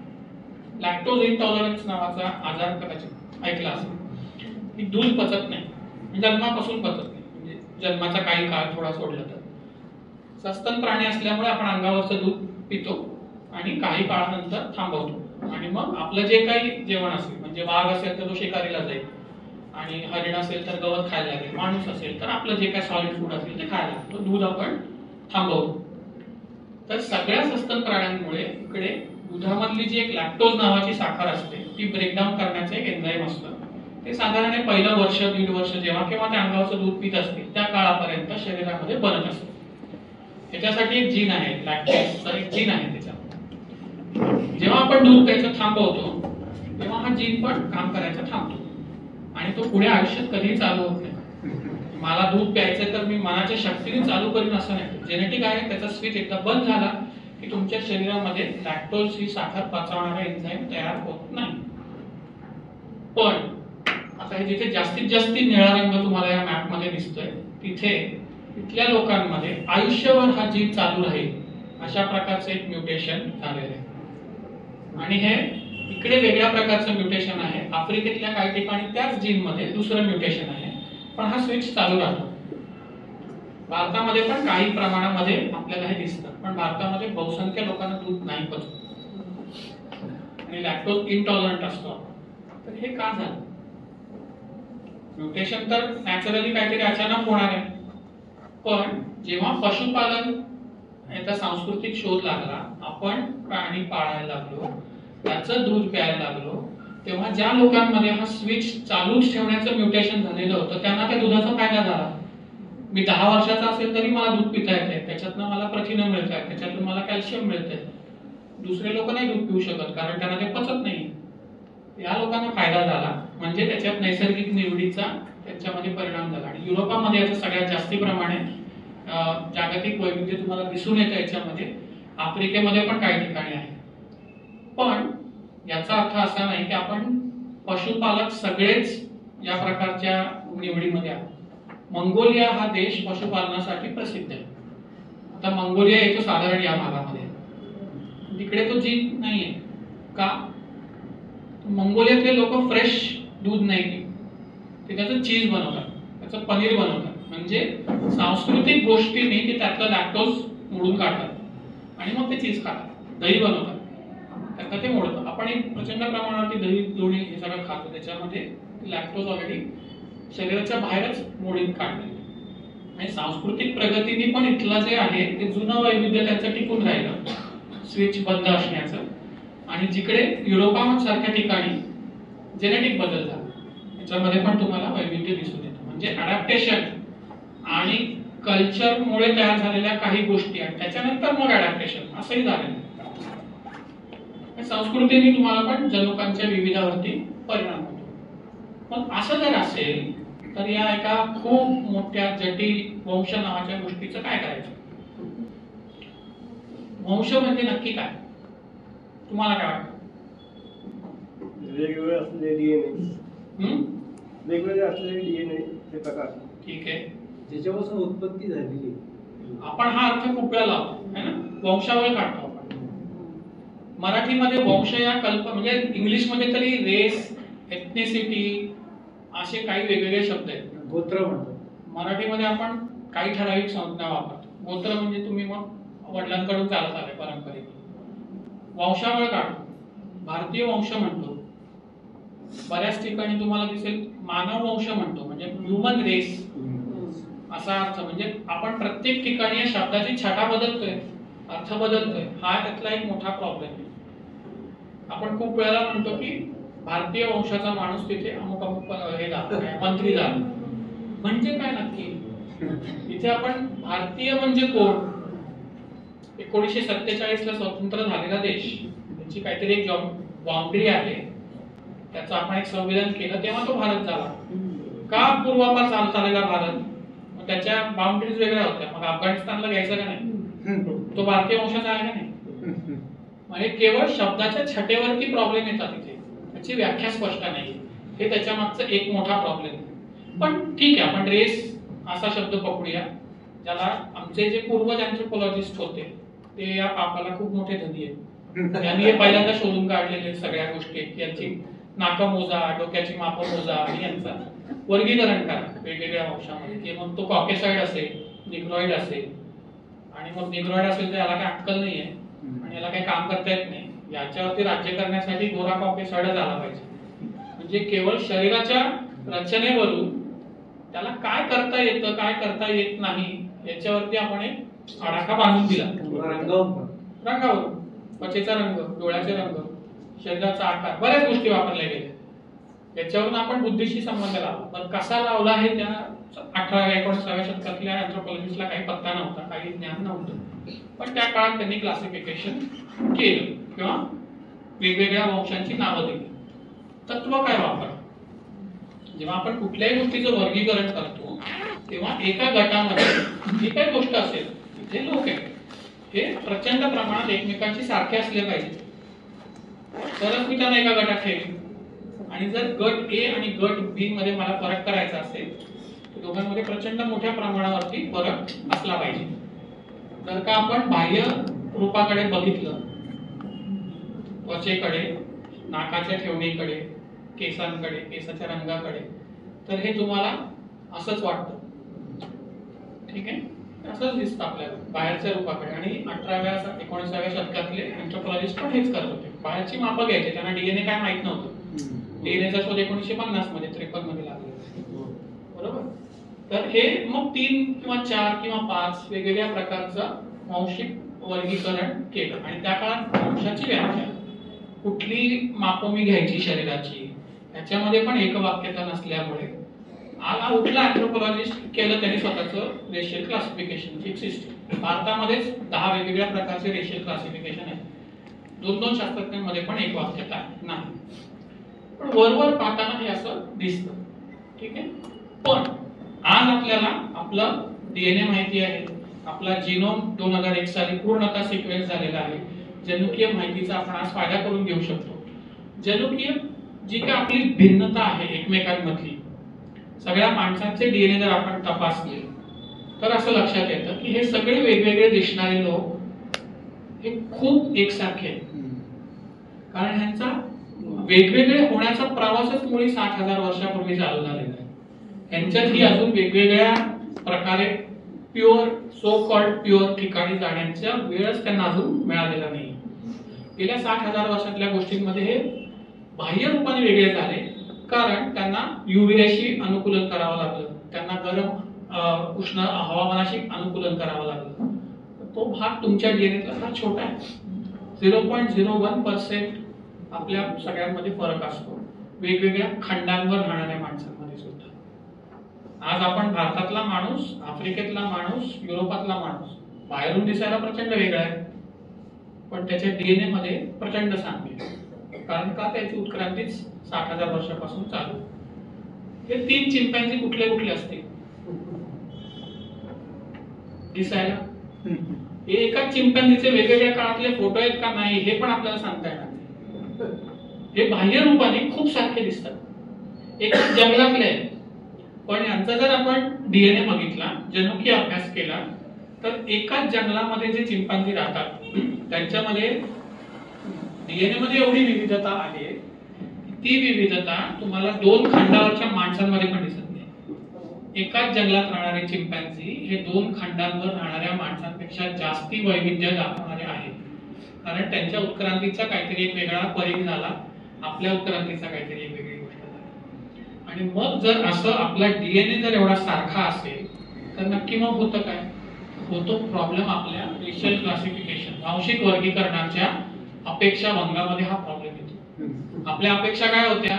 लॅक्टोज इंटॉलरन्स नावाचा आजार कदाचित ऐकला असेल की दूध पचत नाही, जन्मापासून पचत नाही, म्हणजे जन्माचा काही काळ थोडा सोडला तर. सस्तन प्राणी असल्यामुळे आपण अंगावरचं दूध पितो आणि काही काळानंतर थांबवतो आणि मग आपलं जे काही जेवण असेल, म्हणजे वाघ असेल तर तो शिकारीला जाईल आणि हरिण असेल तर गवत खायला लागेल, माणूस असेल तर आपलं जे काही सॉलिड फूड असेल ते खायला लागतो, दूध आपण थांबवतो. तर सगळ्या सस्तन प्राण्यांमुळे इकडे दुधामधली जी एक लॅक्टोज नावाची साखर असते ती ब्रेकडाऊन करण्याचं एक एन्झाईम असतं. ते साधारण पहिलं वर्ष दीड वर्ष जेव्हा केव्हा ते अंगावरचं दूध पित असतील त्या काळापर्यंत शरीरामध्ये बनत असते. त्याच्यासाठी एक जीन आहे, लॅक्टेजचं एक जीन आहे. त्याच्या जेव्हा आपण दूध प्यायचं थांबवतो तेव्हा हा जीन पण काम करायचं थांबतो आणि तो पुढे आयुष्यात कधीही चालू होत नाही. मला दूध प्यायचं तर मी मनाच्या शक्तीने चालू करीन असं नाही. जेनेटिक आहे, त्याचा स्विच एकदा बंद झाला की तुमच्या शरीरामध्ये लॅक्टोज ही साखर पचवणारा एन्झाईम तयार होत नाही. पण आता हे जिथे जास्तीत जास्त निळा रंग तुम्हाला या मॅप मध्ये दिसतोय तिथल्या लोकांमध्ये आयुष्यभर हा जीन चालू राहील अशा प्रकारचं एक म्युटेशन झालेलं आहे. आणि हे इकडे वेगळ्या प्रकारचं म्युटेशन आहे. आफ्रिकेतल्या काही ठिकाणी त्याच जीन मध्ये दुसरं म्युटेशन आहे, पण हा स्विच चालू राहतो. भारतामध्ये पण काही प्रमाणामध्ये आपल्याला हे दिसतं, पण भारतामध्ये बहुसंख्य लोकांना दूध नाही पचत आणि लॅक्टोज इंटॉलरंट असतो. तर हे का झालं? म्युटेशन तर नॅचरली काहीतरी अचानक होणार आहे, पण जेव्हा पशुपालन याचा सांस्कृतिक शोध लागला, आपण प्राणी पाळायला लागलो, त्याचं दूध प्यायला लागलो, तेव्हा ज्या लोकांमध्ये हा स्विच चालूच ठेवण्याचं म्युटेशन झालेलं होतं त्यांना त्या दुधाचा फायदा झाला. मी 10 वर्षाचा असेल तरी मला दूध पिता येते, त्याच्यातनं मला प्रथिनं मिळत आहेत, त्याच्यातून मला कॅल्शियम मिळते. दुसरे लोक नाही दूध पिऊ शकत कारण त्यांना ते पचत नाही. या लोकांना फायदा झाला, म्हणजे त्याच्यात नैसर्गिक निवडीचा त्यांच्यामध्ये परिणाम झाला. आणि युरोपामध्ये याचं सगळ्यात जास्ती प्रमाणे जागतिक वैविध्य तुम्हाला दिसून येतं याच्यामध्ये. आफ्रिकेमध्ये पण काही ठिकाणी आहे. पण याचा अर्थ असा नाही की आपण पशुपालक सगळेच या प्रकारच्या निवडीमध्ये आहोत. मंगोलिया हा देश पशुपालनासाठी प्रसिद्ध आहे. आता मंगोलिया येतो साधारण या भागामध्ये, तिकडे तो जीन नाहीये का? मंगोलियातले लोक फ्रेश दूध नाही पित, ते त्याचं चीज बनवतात, त्याचं पनीर बनवतात. म्हणजे सांस्कृतिक गोष्टीने ते त्यातलं लॅक्टोज मोडून काढतात आणि मग ते चीज खातात, दही बनवतात. त्यांना ते मोडतं. आपण एक प्रचंड प्रमाणावरती दही लोणी हे सगळं खातो, त्याच्यामध्ये लॅक्टोज ऑलरेडी शरीराच्या बाहेरच मोडून काढले. आणि सांस्कृतिक प्रगतीने पण इथलं जे आहे ते जुनं वैविध्य त्यांचं टिकून राहिलं, स्विच बंद असण्याचं. आणि जिकडे युरोपासारख्या ठिकाणी जेनेटिक बदल झाला, याच्यामध्ये पण तुम्हाला वैविध्य दिसून येतं. म्हणजे अडॅप्टेशन आणि कल्चरमुळे तयार झालेल्या काही गोष्टी आहेत, त्याच्यानंतर मग अडॅप्टेशन असंही झालेलं. संस्कृतीने तुम्हाला पण जनुकांच्या विविधावरती परिणाम होतो. पण असं जर असेल तर या एका खूप मोठ्या जटिल वंश नावाच्या गोष्टीचं काय करायचं? वंश म्हणजे नक्की काय, तुम्हाला काय वाटतं?
वेगवेगळे असलेले डीएनए, वेगवेगळे असलेले डीएनए चे प्रकार.
ठीक आहे,
ज्याच्यापासून उत्पत्ती झालेली.
आपण हा अर्थ खूप वेळा लावतो है ना, वंशावळ काढतो आपण. मराठीमध्ये वंश या म्हणजे इंग्लिशमध्ये तरी रेस, एथनिसिटी असे काही वेगवेगळे शब्द आहेत.
गोत्र म्हणतो
मराठीमध्ये आपण काही ठराविक संज्ञा वापरतो. गोत्र म्हणजे तुम्ही मग वडिलांकडून चालत आले पारंपरिक. वंशावळ काढतो, भारतीय वंश म्हणतो. बऱ्याच ठिकाणी तुम्हाला दिसेल मानव वंश म्हणतो, म्हणजे ह्युमन रेस असा अर्थ. म्हणजे आपण प्रत्येक ठिकाणी या शब्दाची छटा बदलतोय, अर्थ बदलतोय. हा त्यातला एक मोठा प्रॉब्लेम आहे. आपण खूप वेळा म्हणतो की भारतीय वंशाचा माणूस तिथे अमुक अमुक हे झाला, मंत्री झाला. म्हणजे काय नक्की? इथे आपण भारतीय म्हणजे कोण? 1947 ला स्वतंत्र झालेला देश, त्याची काहीतरी एक बाउंड्री आहे, त्याचं आपण एक संविधान केलं तेव्हा तो भारत झाला. का पूर्वापार चालत आलेला भारत? मग त्याच्या बाउंड्रीज वेगळ्या होत्या. मग अफगाणिस्तानला घ्यायचं का नाही? तो भारतीय वंशाचा आहे का नाही? म्हणजे केवळ शब्दाच्या छटेवरती प्रॉब्लेम येतात इथे, त्याची व्याख्या स्पष्ट नाही. हे त्याच्या मागचं एक मोठा प्रॉब्लेम आहे. पण ठीक आहे, आपण रेस असा शब्द पकडूया, ज्याला आमचे जे पूर्वज अँथ्रोपॉलॉजिस्ट होते ते या पापाला खूप मोठे धनी आहेत. त्यांनी हे पहिल्यांदा शोधून काढलेले सगळ्या गोष्टी, यांची नाकं मोजा, डोक्याची मापं मोजा आणि यांचा वर्गीकरण करा वेगवेगळ्या वंशामध्ये. की मग तो कॉकेसॉइड असेल, निग्रॉइड असेल, आणि मग निग्रॉइड असेल तर याला काही अक्कल नाहीये आणि याला काही काम करता येत नाही, याच्यावरती राज्य करण्यासाठी गोरा कॉकेसॉइड झाला पाहिजे. म्हणजे केवळ शरीराच्या रचनेवरून त्याला काय करता येतं, काय करता येत नाही याच्यावरती आपण एक आडाखा बांधून दिला. रंगावरून, त्वचेचा रंग, डोळ्याचे रंग, शरीराचा आकार, बऱ्याच गोष्टी वापरल्या गेल्या. याच्यावरून आपण बुद्धीशी संबंध लावला. पण कसा लावला हे त्या 18व्या-19व्या शतकातल्या अँथ्रोपॉलॉजिस्टला काही पत्ता नव्हता, काही ज्ञान नव्हतं. पण त्या काळात त्यांनी क्लासिफिकेशन केलं किंवा वेगवेगळ्या वंशांची नावं दिली. तत्व काय वापर? जेव्हा आपण कुठल्याही गोष्टीचं वर्गीकरण करतो तेव्हा एका गटामध्ये जी काही गोष्ट असेल, जे लोक आहेत हे प्रचंड प्रमाणात एकमेकांशी सारखे असले पाहिजे, तरच मी त्यांना एका गटात ठेवेन. आणि जर गट ए आणि गट बी मध्ये मला फरक करायचा असेल तर दोघांमध्ये प्रचंड मोठ्या प्रमाणावरती फरक असला पाहिजे. जर का आपण बाह्य रूपाकडे बघितलं, त्वचेकडे, नाकाच्या ठेवणीकडे, केसांकडे, केसाच्या रंगाकडे, तर हे तुम्हाला असंच वाटतं. ठीक आहे, असंच दिसतं आपल्याला बाहेरच्या रूपाकडे. आणि 18व्या-19व्या शतकातले अँथ्रोपॉलॉजिस्ट पण हेच करत होते. बाहेरची मापं घ्यायचे, त्यांना डीएनए काय माहित नव्हतं. डीएनएचा शोध 1950 मध्ये 53 मध्ये लागला, बरोबर. तर हे मग 3 किंवा 4 किंवा 5 वेगवेगळ्या प्रकारचं वांशिक वर्गीकरण केलं. आणि त्या काळात वंशाची व्याख्या, कुठली मापं मी घ्यायची शरीराची, याच्यामध्ये पण एकवाक्यता नसल्यामुळे आला उठला अँथ्रोपॉलॉजिस्ट केलं त्यांनी स्वतःचं रेशियल क्लासिफिकेशनची एक सिस्टीम. भारतामध्येच 10 वेगवेगळ्या प्रकारचे रेशियल क्लासिफिकेशन आहेत. 2-2 शास्त्रज्ञांमध्ये पण एक वाक्यता नाही. पण वरवर पाहताना हे असं दिसतं. ठीक आहे, पण आज आपल्याला आपलं डीएनए माहिती आहे, आपला जीनोम 2001 साली पूर्णतः सिक्वेन्स झालेला आहे. जनुकीय माहितीचा आपण आज फायदा करून घेऊ शकतो. जनुकीय जी काय आपली भिन्नता आहे एकमेकांमधली, सगळ्या माणसांचे डीएनए जर आपण तपासले तर असं लक्षात येतं की हे सगळे वेगवेगळे दिसणारे लोक हे खूप एकसारखे आहेत. कारण ह्यांचा वेगवेगळे होण्याचा प्रवासच मुळी 60,000 वर्षापूर्वी चालू झालेला आहे. यांच्यातही अजून वेगवेगळ्या प्रकारे प्युअर, सो कॉल्ड प्युअर ठिकाणी जाण्याचा वेळच त्यांना अजून मिळालेला नाही. गेल्या 60,000 वर्षातल्या गोष्टींमध्ये हे बाह्य रूपाने वेगळे झाले, कारण त्यांना युव्हीरेशी अनुकूलन करावं लागलं, त्यांना गरम उष्ण हवामानाशी अनुकूलन करावं लागलं. तो भाग तुमच्या डीएनएतला फार छोटा आहे. 0.01% आपल्या सगळ्यांमध्ये फरक असतो, वेगवेगळ्या खंडांवर राहणाऱ्या माणसांमध्ये सुद्धा. आज आपण भारतातला माणूस, आफ्रिकेतला माणूस, युरोपातला माणूस बाहेरून दिसायला प्रचंड वेगळा आहे, पण त्याच्या डीएनए मध्ये प्रचंड साम्य आहे. कारण का? त्याची उत्क्रांतीच 60,000 वर्षापासून चालू. हे 3 चिंपॅन्झी कुठले कुठले असतील दिसायला? हे एका चिंपॅन्झीचे वेगवेगळ्या काळातले फोटो आहेत का नाही हे पण आपल्याला सांगता येणार नाही. हे बाह्य रूपाने खूप सारखे दिसतात, एकाच जंगलातले आहेत, पण यांचा जर आपण डीएनए बघितला, जनुकीय अभ्यास केला, तर एकाच जंगलामध्ये जे चिंपॅन्झी राहतात त्यांच्यामध्ये डीएनए मध्ये एवढी विविधता आहे, ती विविधता तुम्हाला 2 खंडावरच्या माणसांमध्ये पण दिसत नाही. एकाच जंगलात राहणारे चिंपॅन्झी हे 2 खंडांवर राहणाऱ्या माणसांपेक्षा जास्ती वैविध्य दाखवणारे आहेत, कारण त्यांच्या उत्क्रांतीचा काहीतरी एक वेगळा परिणाम झाला, आपल्या उत्क्रांतीचा काहीतरी एक वेगळी गोष्ट झाली. आणि मग जर असं आपला डीएनए जर एवढा सारखा असेल तर नक्की मग होतं काय? होतो प्रॉब्लेम आपल्या रेशियल क्लासिफिकेशन, वांशिक वर्गीकरणाच्या अपेक्षा भंगामध्ये हा प्रॉब्लेम येतो. आपल्या अपेक्षा काय होत्या?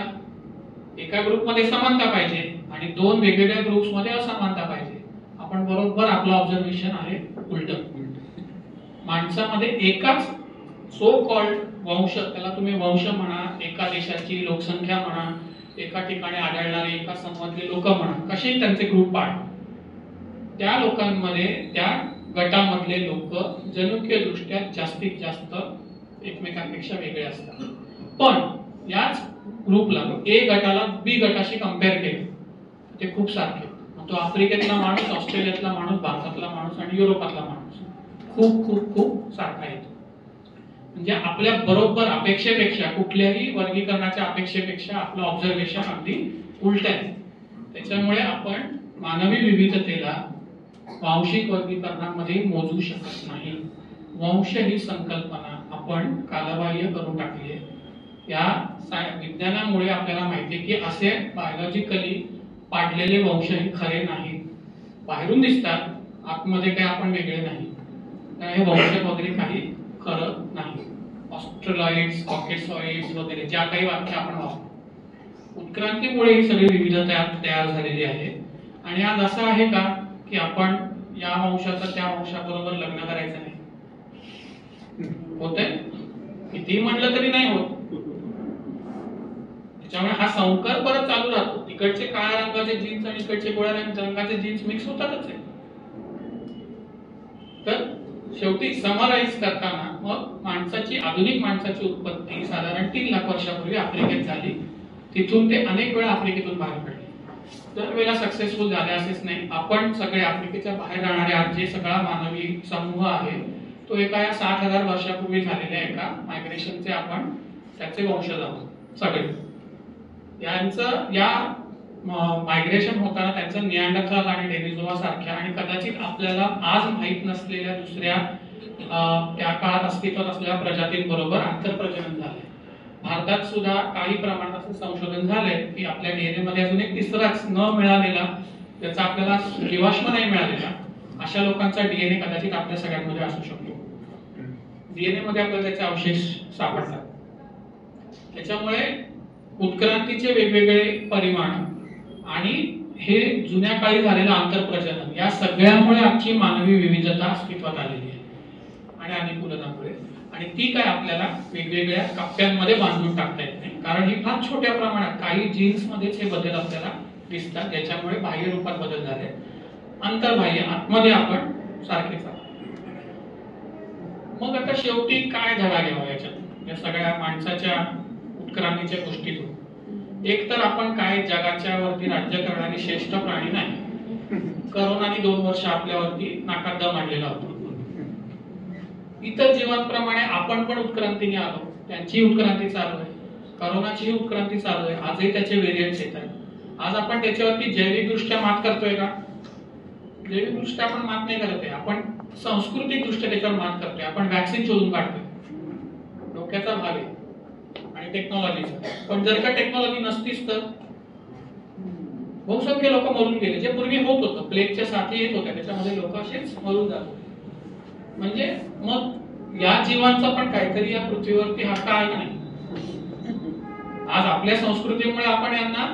एका ग्रुपमध्ये समानता पाहिजे आणि 2 वेगवेगळ्या ग्रुप्स मध्ये असमानता पाहिजे. आपण बरोबर आपलं ऑब्झर्वेशन आहे उलट. माणसामध्ये एकाच सो कॉल्ड वंश, त्याला तुम्ही वंश म्हणा, एका देशाची लोकसंख्या म्हणा, एका ठिकाणी आढळणारे एका समूहातले लोक म्हणा, कसे त्यांचे ग्रुप आहेत, त्या लोकांमध्ये त्या गटामधले लोक जनुकीय दृष्ट्या जास्तीत जास्त एकमेकांपेक्षा वेगळे असतात. पण याच ग्रुपला ए गटाला बी गटाशी कम्पेअर केलं ते खूप सारखे. तो आफ्रिकेतला माणूस, ऑस्ट्रेलियातला माणूस, भारतातला माणूस आणि युरोपातला माणूस खूप खूप खूप सारखा येतो. म्हणजे आपल्या बरोबर अपेक्षेपेक्षा, कुठल्याही वर्गीकरणाच्या अपेक्षेपेक्षा आपलं ऑब्झर्वेशन अगदी उलट आहे. त्याच्यामुळे आपण मानवी विविधतेला वांशिक वर्गीकरणामध्ये मोजू शकत नाही. वंश ही संकल्पना आपण कालबाह्य करून टाकली आहे. या विज्ञानामुळे आपल्याला माहिती आहे की असे बायोलॉजिकली पाडलेले वंश हे खरे नाहीत. बाहेरून दिसतात, आतमध्ये काही आपण वेगळे नाही. हे वंश वगैरे काही खरं नाही. ऑस्ट्रेलॉइड्स, कॉकेसॉइड्स वगैरे ज्या काही व्याख्या आपण वापरतो, उत्क्रांतीमुळे ही सगळी विविधता तयार झालेली आहे. आणि आज असं आहे का की आपण या वंशाचं त्या वंशाबरोबर लग्न करायचं नाही? होतंय, कितीही म्हटलं तरी नाही होत. त्याच्यामुळे हा संकर परत चालू राहतो. तिकडचे काळ्या रंगाचे जीन्स आणि इकडचे गोळ्या रंगाचे जीन्स मिक्स होतातच आहे. तर शेवटी समराईज करताना मग आधुनिक माणसाची उत्पत्ती साधारण 3 लाख वर्षापूर्वी आफ्रिकेत झाली. तिथून ते अनेक वेळा आफ्रिकेतून बाहेर पडले. दर वेळेला सक्सेसफुल झाले असेच नाही. आपण सगळे आफ्रिकेच्या बाहेर राहणारे आज जे सगळा मानवी समूह आहे तो एका या 60,000 वर्षापूर्वी झालेल्या एका मायग्रेशनचे आपण त्याचे वंशज आहोत सगळे. यांचं या मायग्रेशन होताना त्यांचं निअँडरथाल आणि डेनिसोवा सारख्या आणि कदाचित आपल्याला आज माहित नसलेल्या दुसऱ्या त्या काळात अस्तित्वात असलेल्या प्रजातींबरोबर आंतरप्रजनन झाले. भारतात सुद्धा काही प्रमाणात असं संशोधन झालंय की आपल्या डीएनए मध्ये अजून एक तिसराच न मिळालेला, त्याचा आपल्याला जीवाश्म नाही मिळालेला, अशा लोकांचा डीएनए कदाचित आपल्या सगळ्यांमध्ये असू शकतो. डीएनए मध्ये आपल्याला त्याचे अवशेष सापडतात. त्याच्यामुळे उत्क्रांतीचे वेगवेगळे परिमाण आणि हे जुन्या काळी झालेलं आंतरप्रजनन या सगळ्यामुळे आजची मानवी विविधता अस्तित्वात आलेली आहे आणि अनुकूलनामुळे. आणि ती काय आपल्याला वेगवेगळ्या कप्प्यांमध्ये बांधून टाकता येत नाही, कारण ही फार छोट्या प्रमाणात काही जीन्स मध्येच हे बदल आपल्याला दिसतात, ज्याच्यामुळे बाह्य रूपात बदल झाले. अंतर्बाह्य आतमध्ये आपण सारखेच आहोत. मग आता शेवटी काय धडा घ्यावा याच्यात या सगळ्या माणसाच्या उत्क्रांतीच्या गोष्टीतून? एक तर आपण काय जगाच्या वरती राज्य करणारी श्रेष्ठ प्राणी नाही. करोनाने 2 वर्ष आपल्यावरती नाकात दम आणलेला होता. इतर जीवांप्रमाणे आपण पण उत्क्रांतीने आलो, त्यांची उत्क्रांती चालू आहे, करोनाची उत्क्रांती चालू आहे. आजही त्याचे व्हेरियंट्स येत आहेत. आज आपण त्याच्यावरती जैविकदृष्ट्या मात करतोय का? जैविकदृष्ट्या आपण मात नाही करत आहे. आपण सांस्कृतिक दृष्ट्या त्याच्यावर मात करतोय. आपण वॅक्सिन शोधून काढतोय. लोक डोक्याचा भाग आहे आणि टेक्नॉलॉजीचा. पण जर का टेक्नॉलॉजी नसतीच तर बहुसंख्य लोक मरून गेले, जे पूर्वी होत होतं. प्लेगच्या साथी येत होत्या, त्याच्यामध्ये लोक असेच मरून जात होते. म्हणजे मग या जीवांचा पण काहीतरी या पृथ्वीवरती हक्क आहे का नाही? आज आपल्या संस्कृतीमुळे आपण यांना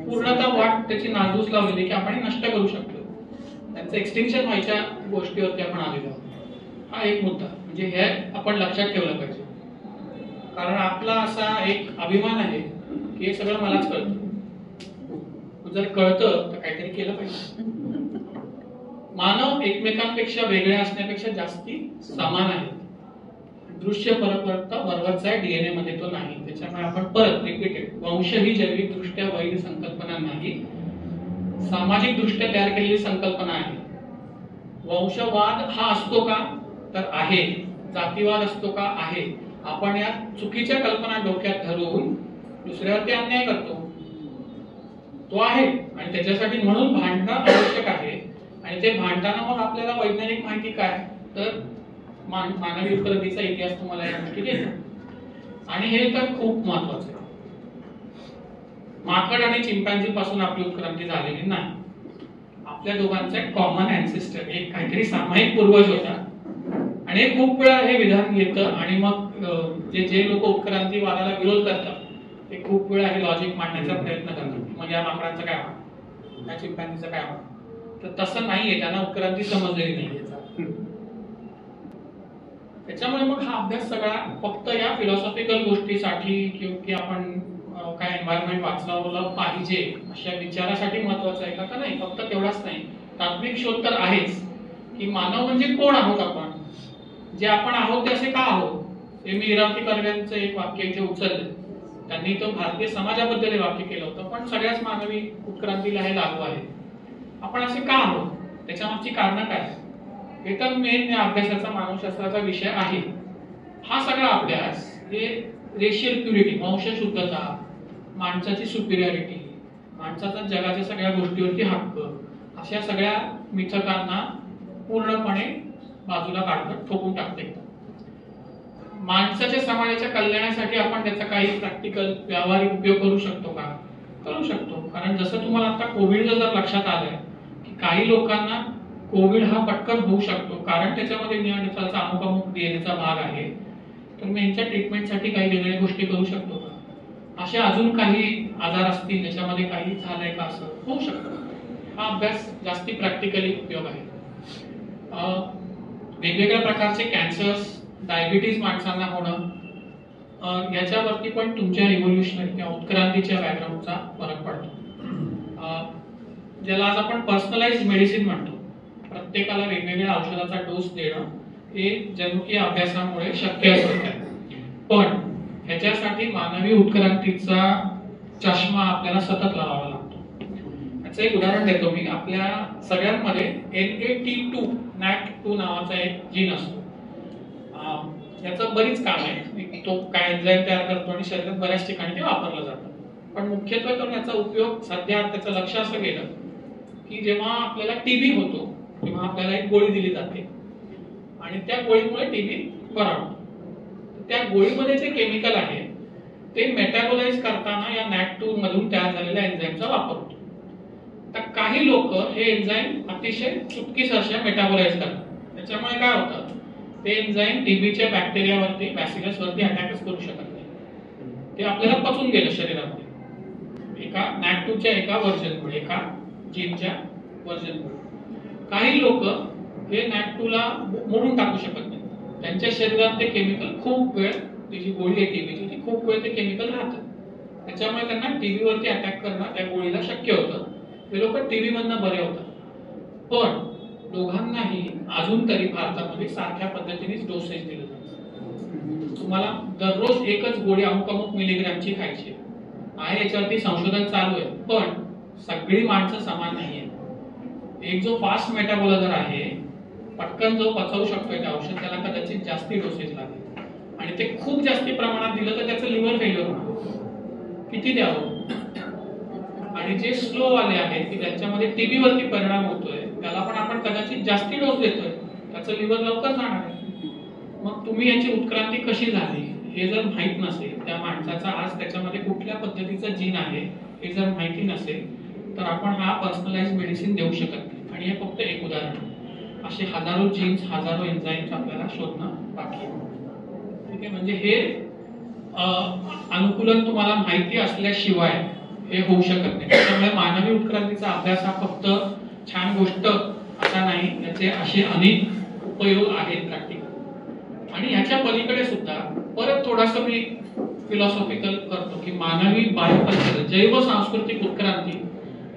पूर्णतः वाट त्याची नाजूस लावलेली की आपण नष्ट करू शकतो. त्यांचं एक्सटिंक्शन व्हायच्या गोष्टीवरती आपण आलेलो आहोत. हा एक मुद्दा, म्हणजे हे आपण लक्षात ठेवलं पाहिजे. कारण आपला असा एक अभिमान आहे की हे सगळं मलाच कळतं. जर कळतं तर काहीतरी केलं पाहिजे. मानव एकमेकांपेक्षा वेगळे असण्यापेक्षा जास्ती समान आहे. दृश्य परस्परता बरोबरच आहे, डीएनए मध्ये तो नाही. त्याच्यामुळे आपण परत रिपीटेड, वंश ही जैविक दृष्ट्या वैध संकल्पना नाही, सामाजिक दृष्ट्या तयार केलेली संकल्पना आहे. वंशवाद हा असतो का? तर आहे. जातीवाद असतो का? आहे. आपण या चुकीच्या कल्पना डोक्यात धरून दुसऱ्यावरती अन्याय करतो, तो आहे. आणि त्याच्यासाठी म्हणून भांडणं आवश्यक आहे. आणि ते भांडताना मग आपल्याला वैज्ञानिक माहिती काय, तर मानवी उत्पत्तीचा इतिहास तुम्हाला या गोष्टी देतो. आणि हे तर खूप महत्वाचं आहे. माकड आणि चिंपॅन्झी पासून आपली उत्क्रांती झालेली नाही. आपल्या दोघांचा एक कॉमन अँसेस्टर, एक काहीतरी सामायिक पूर्वज होता. आणि खूप वेळा हे विधान येतं आणि मग जे लोक उत्क्रांतीवादाला विरोध करतात ते खूप वेळा हे लॉजिक मांडण्याचा प्रयत्न करतात. मग या माकडांचं काय होणार, या चिंपॅन्झीचं काय होणार? तर तसं नाहीये, त्यांना उत्क्रांती समजलेली नाहीये. त्याच्यामुळे मग हा अभ्यास सगळा फक्त या फिलॉसॉफिकल गोष्टीसाठी की आपण काय एन्व्हायरमेंट वाचवलं पाहिजे अशा विचारासाठी महत्वाचं आहे का? नाही, फक्त तेवढाच नाही. तात्विक शोध तर आहेच की मानव म्हणजे कोण आहोत आपण, जे आपण आहोत ते असे का आहोत. हे मी इरावती कर्व्यांचं एक वाक्य इथे उचललं. त्यांनी तो भारतीय समाजाबद्दल वाक्य केलं होतं, पण सगळ्याच मानवी उत्क्रांतीला हे लागू आहे. आपण असे का आहोत, त्याच्यामागची कारणं काय, हे तर मेन या अभ्यासाचा मानवशास्त्राचा विषय आहे. हा सगळा अभ्यास हे रेशियल प्युरिटी, वंशशुद्धता, माणसाची सुपिरियरिटी, माणसाचा जगाच्या सगळ्या गोष्टीवरती हक्क, अशा सगळ्या मिथकांना पूर्णपणे बाजूला काढतं, ठोकून टाकते. माणसाच्या समाजाच्या कल्याणासाठी आपण त्याचा काही प्रॅक्टिकल व्यावहारिक उपयोग करू शकतो का? करू शकतो. कारण जसं तुम्हाला आता कोविडचं जर लक्षात आलंय की काही लोकांना कोविड हा पटकन होऊ शकतो कारण त्याच्यामध्ये निअँडरथॅलचा अमुक डीएनएचा भाग आहे, तर मी यांच्या ट्रीटमेंटसाठी काही वेगळ्या गोष्टी करू शकतो का? अशा अजून काही आजार असतील ज्याच्यामध्ये काही झालंय का, असं होऊ शकतं. हा अभ्यास जास्ती प्रॅक्टिकली उपयोग आहे. वेगवेगळ्या प्रकारचे कॅन्सर्स, डायबिटीज माणसांना होणं, याच्यावरती पण तुमच्या इव्होल्युशनरी किंवा उत्क्रांतीच्या बॅकग्राऊंडचा फरक पडतो. ज्याला आज आपण पर्सनलाइज्ड मेडिसिन म्हणतो. प्रत्येकाला वेगवेगळ्या औषधाचा डोस देणं हे जनुकीय अभ्यासामुळे शक्य होत आहे. पण ह्याच्यासाठी मानवी उत्क्रांतीचा चष्मा आपल्याला सतत लावावा लागतो. याचं एक उदाहरण देतो मी. आपल्या सगळ्यांमध्ये NAT2 नावाचा एक जीन असतो. याचं बरीच काम आहे. तो काय एन्झाईम तयार करतो आणि शरीरात बऱ्याच ठिकाणी ते वापरलं जातं. पण मुख्यत्वे करून याचा उपयोग सध्या त्याचं लक्ष असं गेलं की जेव्हा आपल्याला टीबी होतो तेव्हा आपल्याला एक गोळी दिली जाते आणि त्या गोळीमुळे टीबी बरा होतो. त्या गोळीमध्ये जे केमिकल आहे ते मेटाबोलाइज करताना या NAT2 मधून तयार झालेल्या एन्झाईमचा वापर होतो. तर काही लोक हे एन्झाईम अतिशय चुटकीसरशा मेटाबोलाइज करतात. त्याच्यामुळे काय होतं, ते एन्झाईम टीबीच्या बॅक्टेरियावरती, बॅसिलस वरती अटॅकच करू शकत नाही. ते आपल्याला पचून गेलं शरीरामध्ये एका NAT2च्या एका व्हर्जनमुळे, एका जीनच्या व्हर्जनमुळे. काही लोक हे NAT2ला मोडून टाकू शकत नाही. त्यांच्या शरीरात ते केमिकल खूप वेळ, ती जी गोळी आहे टीबीची, ती खूप वेळ ते केमिकल राहतं. त्याच्यामुळे त्यांना टीबीवरती अटॅक करणं त्या गोळीला शक्य होतं. ते लोक टीबी मधनं बरे होतात. पण दोघांनाही अजून तरी भारतामध्ये सारख्या पद्धतीनेच डोसेज दिले जातात. तुम्हाला दररोज एकच गोळी अमुक मिलीग्रॅमची खायची आहे. याच्यावरती संशोधन चालू आहे, पण सगळी माणसं समान नाहीये. एक जो फास्ट मेटाबॉलायझर आहे, पटकन जो पचवू शकतोय ते औषध, त्याला कदाचित जास्ती डोसेज लागेल आणि ते खूप जास्ती प्रमाणात दिलं तर त्याचं लिव्हर फेल्युअर होणार. किती द्यावं? आणि जे स्लो वाले आहेत की ज्यांच्यामध्ये टीबी वरती परिणाम होतोय, त्याला पण आपण कदाचित जास्ती डोस देतोय, त्याचं लिव्हर लवकर जाणार आहे. मग तुम्ही याची उत्क्रांती कशी झाली हे जर माहित नसेल, त्या माणसाचा आज त्याच्यामध्ये कुठल्या पद्धतीचं जीन आहे हे जर माहिती नसेल, तर आपण हा पर्सनलाइज मेडिसिन देऊ शकत नाही. आणि हे फक्त एक उदाहरण आहे. असे हजारो जीन्स, हजारो एन्झाईम्स आपल्याला शोधणं बाकी आहे. ठीक आहे, म्हणजे हे अनुकूलन तुम्हाला माहिती असल्याशिवाय हे होऊ शकत नाही. त्यामुळे मानवी उत्क्रांतीचा अभ्यास हा फक्त छान गोष्ट असा नाही, याचे असे अनेक उपयोग आहेत प्रॅक्टिकल. आणि ह्याच्या पलीकडे सुद्धा परत थोडासा मी फिलॉसॉफिकल करतो की मानवी बायोकल्चर, जैव सांस्कृतिक उत्क्रांती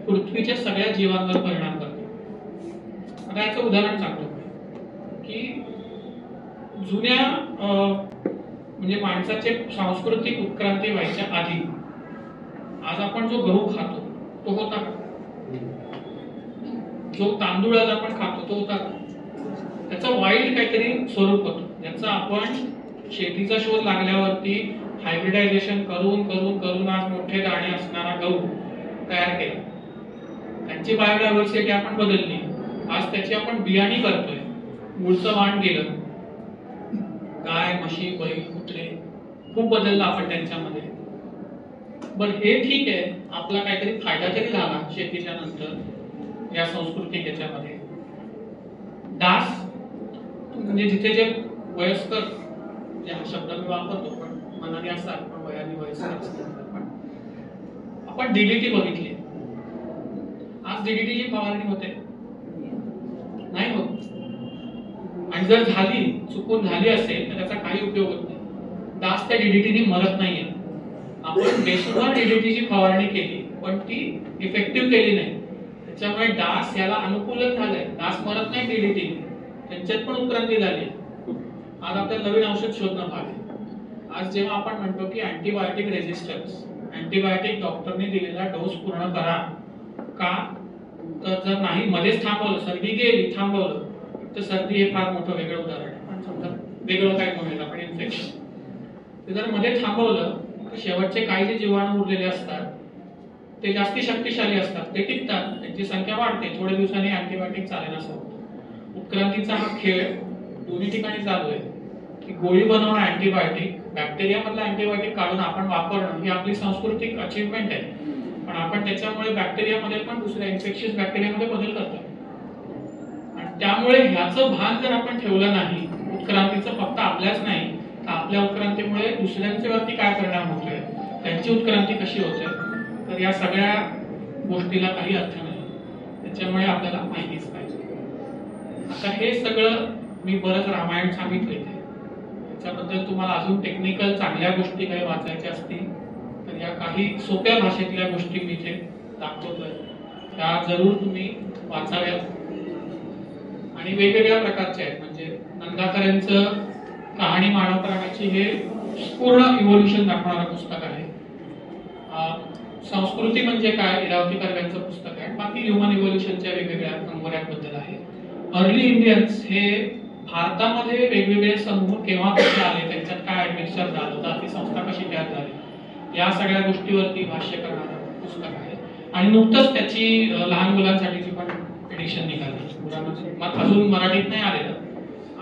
पृथ्वीच्या सगळ्या जीवांवर परिणाम करते. आता याचं उदाहरण सांगतो की जुन्या म्हणजे माणसाचे सांस्कृतिक उत्क्रांती व्हायच्या आधी आज आपण जो गहू खातो तो होता का? जो तांदूळ आज आपण खातो तो होता का? त्याचं वाईल्ड काहीतरी स्वरूप होतं, ज्याचं आपण शेतीचा शोध लागल्यावरती हायब्रिडायझेशन करून करून करून आज मोठे दाणे असणारा गहू तयार केला. त्यांची बायोडायव्हर्सिटी आपण बदलली, आज त्याची आपण बियाणी करतोय, मूळचं वाण गेलं, गाय, म्हशी, बैल, कुत्रे खूप बदललं आपण त्यांच्यामध्ये. बरं, हे ठीक आहे, आपला काहीतरी फायदा तरी झाला शेतीच्या नंतर या सांस्कृतिक याच्यामध्ये. डास म्हणजे जिथे जे वयस्कर, जे हा शब्द मी वापरतो पण मनाने असतात पण वयाने वयस्कर असतात, आपण डीडीटी बघितली. आज डीडीटीची फवारणी होते नाही होत, आणि जर झाली, चुकून झाली असेल तर त्याचा काही उपयोग होत नाही. डास त्या डीडीटीने मरत नाहीये. आपण बेसुमार डीडीटीची फवारणी केली पण ती इफेक्टिव्ह केली नाही, त्याच्यामुळे डास याला अनुकूलन झालंय. डास मरत नाही डीडीटीने, त्यांच्यात पण उत्क्रांती झाली. आज आपल्याला नवीन औषध शोधणं भाग आहे. आज जेव्हा आपण म्हणतो की अँटीबायोटिक रेझिस्टन्स, अँटीबायोटिक डॉक्टरने दिलेला डोस पूर्ण करा का, तर जर नाही मध्येच थांबवलं, सर्दी गेली, थांबवलं, तर सर्दी हे फार मोठं वेगळं उदाहरण आहे. पण समजा वेगळं काय म्हणूया आपण, इन्फेक्शन, ते जर मध्ये थांबवलं तर शेवटचे काही जे जीवाणू उरलेले असतात ते जास्ती शक्तिशाली असतात, ते टिकतात, त्यांची संख्या वाढते, थोड्या दिवसांनी अँटीबायोटिक चालेल असं होतं. उत्क्रांतीचा हा खेळ दोन्ही ठिकाणी चालू आहे की गोळी बनवणं अँटीबायोटिक, बॅक्टेरिया मधला अँटीबायोटिक काढून आपण वापरणं ही आपली सांस्कृतिक अचीवमेंट आहे. पण आपण त्याच्यामुळे बॅक्टेरियामध्ये पण दुसऱ्या इन्फेक्शियस बॅक्टेरियामध्ये बदल करतो. आणि त्यामुळे ह्याचं भान जर आपण ठेवलं नाही, उत्क्रांतीचं फक्त आपल्याच नाही तर आपल्या उत्क्रांतीमुळे दुसऱ्यांच्या वरती काय परिणाम होतोय, त्यांची उत्क्रांती कशी होते, तर या सगळ्या गोष्टीला काही अर्थ नाही. त्याच्यामुळे आपल्याला माहितीच पाहिजे. आता हे सगळं मी बरंच रामायण सांगितलंय, त्याच्याबद्दल तुम्हाला अजून टेक्निकल चांगल्या गोष्टी काही वाचायच्या असतील तर या काही सोप्या भाषेतल्या गोष्टी मी इथे दाखवतोय, त्या जरूर तुम्ही वाचाव्यात. आणि वेगवेगळ्या प्रकारचे आहेत, म्हणजे नंदाकरांचं कहाणी मानव प्राण्याची हे पूर्ण इव्होल्युशन दाखवणारं पुस्तक आहे. संस्कृती म्हणजे काय, इरावती कर्व्यांचं पुस्तक आहे. बाकी ह्युमन इव्होल्युशनच्या वेगवेगळ्या नंबऱ्यांबद्दल आहे. अर्ली इंडियन्स हे भारतामध्ये वेगवेगळे समूह केव्हा कसे आले, त्यांच्यात काय ऍडमिक्सचर झालं, जाती संस्था कशी तयार झाली, या सगळ्या गोष्टीवरती भाष्य करणारं पुस्तक आहे. आणि नुकतंच त्याची लहान मुलांसाठीची पण एडिशन निघाली, अजून मराठीत नाही आलेलं,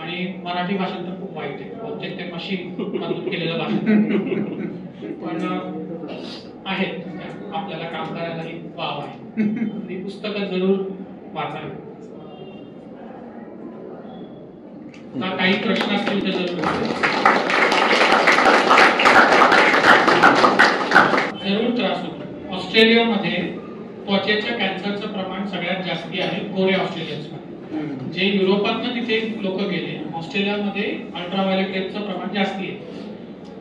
आणि मराठी भाषांतर खूप वाईट आहे, बहुतेक ते मशीन मधून केलेलं भाषण, पण आहेत आपल्याला काम करायलाही वाव आहे. ही पुस्तकं जरूर वाचावी. काही प्रश्न असतील तर जरूर त्रास होतो. ऑस्ट्रेलियामध्ये त्वचेच्या कॅन्सरचं प्रमाण सगळ्यात जास्ती आहे गोऱ्या ऑस्ट्रेलियन्समध्ये. जे युरोपातनं तिथे लोक गेले, ऑस्ट्रेलियामध्ये अल्ट्राव्हायोलेट रेजचं प्रमाण जास्ती आहे.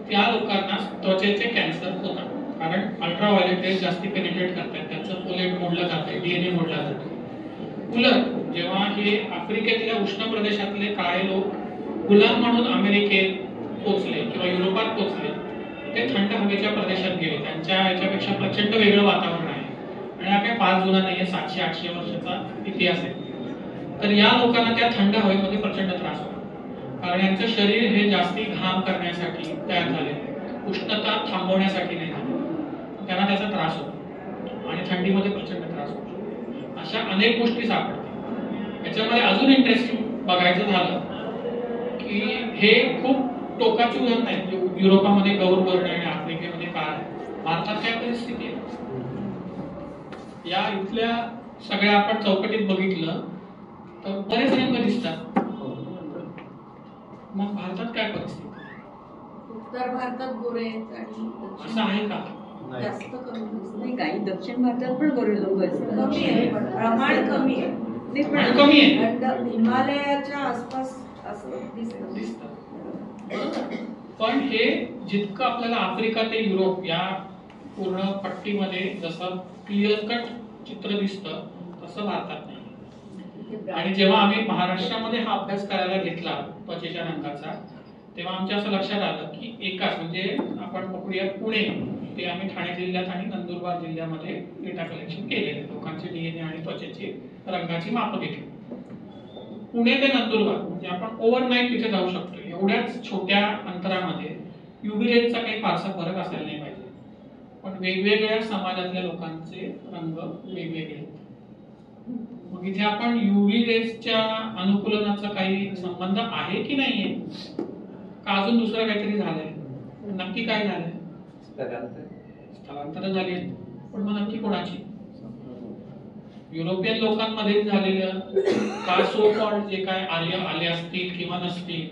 त्या लोकांना त्वचेचे कॅन्सर होतात कारण अल्ट्राव्हायोलेट रेज जास्ती पेनिट्रेट करतात, त्यांचं फोलेट मोडलं जातं, डीएनए मोडला जातो. उलट जेव्हा हे आफ्रिकेतल्या उष्ण प्रदेशातले काळे लोक गुलाम म्हणून अमेरिकेत पोहोचले किंवा युरोपात पोहोचले, ते थंड हवेच्या प्रदेशात गेले. त्यांच्या याच्यापेक्षा प्रचंड वेगळं वातावरण आहे आणि हा काही फार जुना नाहीये, 700-800 वर्षाचा इतिहास आहे. तर या लोकांना त्या थंड हवेमध्ये प्रचंड त्रास होतो, कारण यांचं शरीर हे जास्ती घाम करण्यासाठी तयार झाले, उष्णता थांबवण्यासाठी नाही झाले. त्यांना त्याचा त्रास होतो आणि थंडीमध्ये प्रचंड त्रास होतो. अशा अनेक गोष्टी सापडतात. याच्यामध्ये अजून इंटरेस्टिंग बघायचं झालं की की हे खूप टोकाची उदाहरण आहे. युरोपामध्ये गौरवर्ण आहे, आफ्रिकेमध्ये काळ आहे. भारतात काय परिस्थिती आहे? या इथल्या सगळ्या आपण चौकटीत बघितलं तर बरेच रंग दिसतात. मग भारतात काय परिस्थिती?
उत्तर भारतात गोरे आहेत आणि
असं आहे का?
जास्त कमी नाही. काही दक्षिण भारतात पण गोरे लोक असतात.
कमी आहे, प्रमाण कमी आहे.
नाही,
प्रमाण कमी आहे.
पण हिमालयाच्या आसपास असं दिसतं.
पण हे जितकं आपल्याला आफ्रिका ते युरोप या पूर्ण पट्टीमध्ये जसं क्लिअर कट चित्र दिसतं तसं भारतात नाही. आणि जेव्हा आम्ही महाराष्ट्रामध्ये हा अभ्यास करायला घेतला त्वचेच्या रंगाचा, तेव्हा आमच्या असं लक्षात आलं की एकाच म्हणजे आपण पकडूया पुणे ते आम्ही ठाणे जिल्ह्यात आणि नंदुरबार जिल्ह्यामध्ये डेटा कलेक्शन केलेले, लोकांचे डीएनए आणि त्वचेची रंगाची मापं घेतली. पुणे ते नंदुरबार म्हणजे आपण ओव्हरनाईट तिथे जाऊ शकतो. एवढ्याच छोट्या अंतरामध्ये युव्ही रेजचा काही फारसा फरक असायला नाही पाहिजे. पण वेगवेगळ्या समाजातल्या लोकांचे रंग वेगवेगळे आहेत. मग इथे आपण युव्ही रेजच्या अनुकूलनाचा काही संबंध आहे की नाहीये, का अजून दुसरं काहीतरी झालंय? नक्की काय झालंय? स्थलांतर झाली. पण मग नक्की कोणाची? युरोपियन लोकांमध्ये झालेलं का सो कॉल्ड जे काय आर्य आले असतील किंवा नसतील,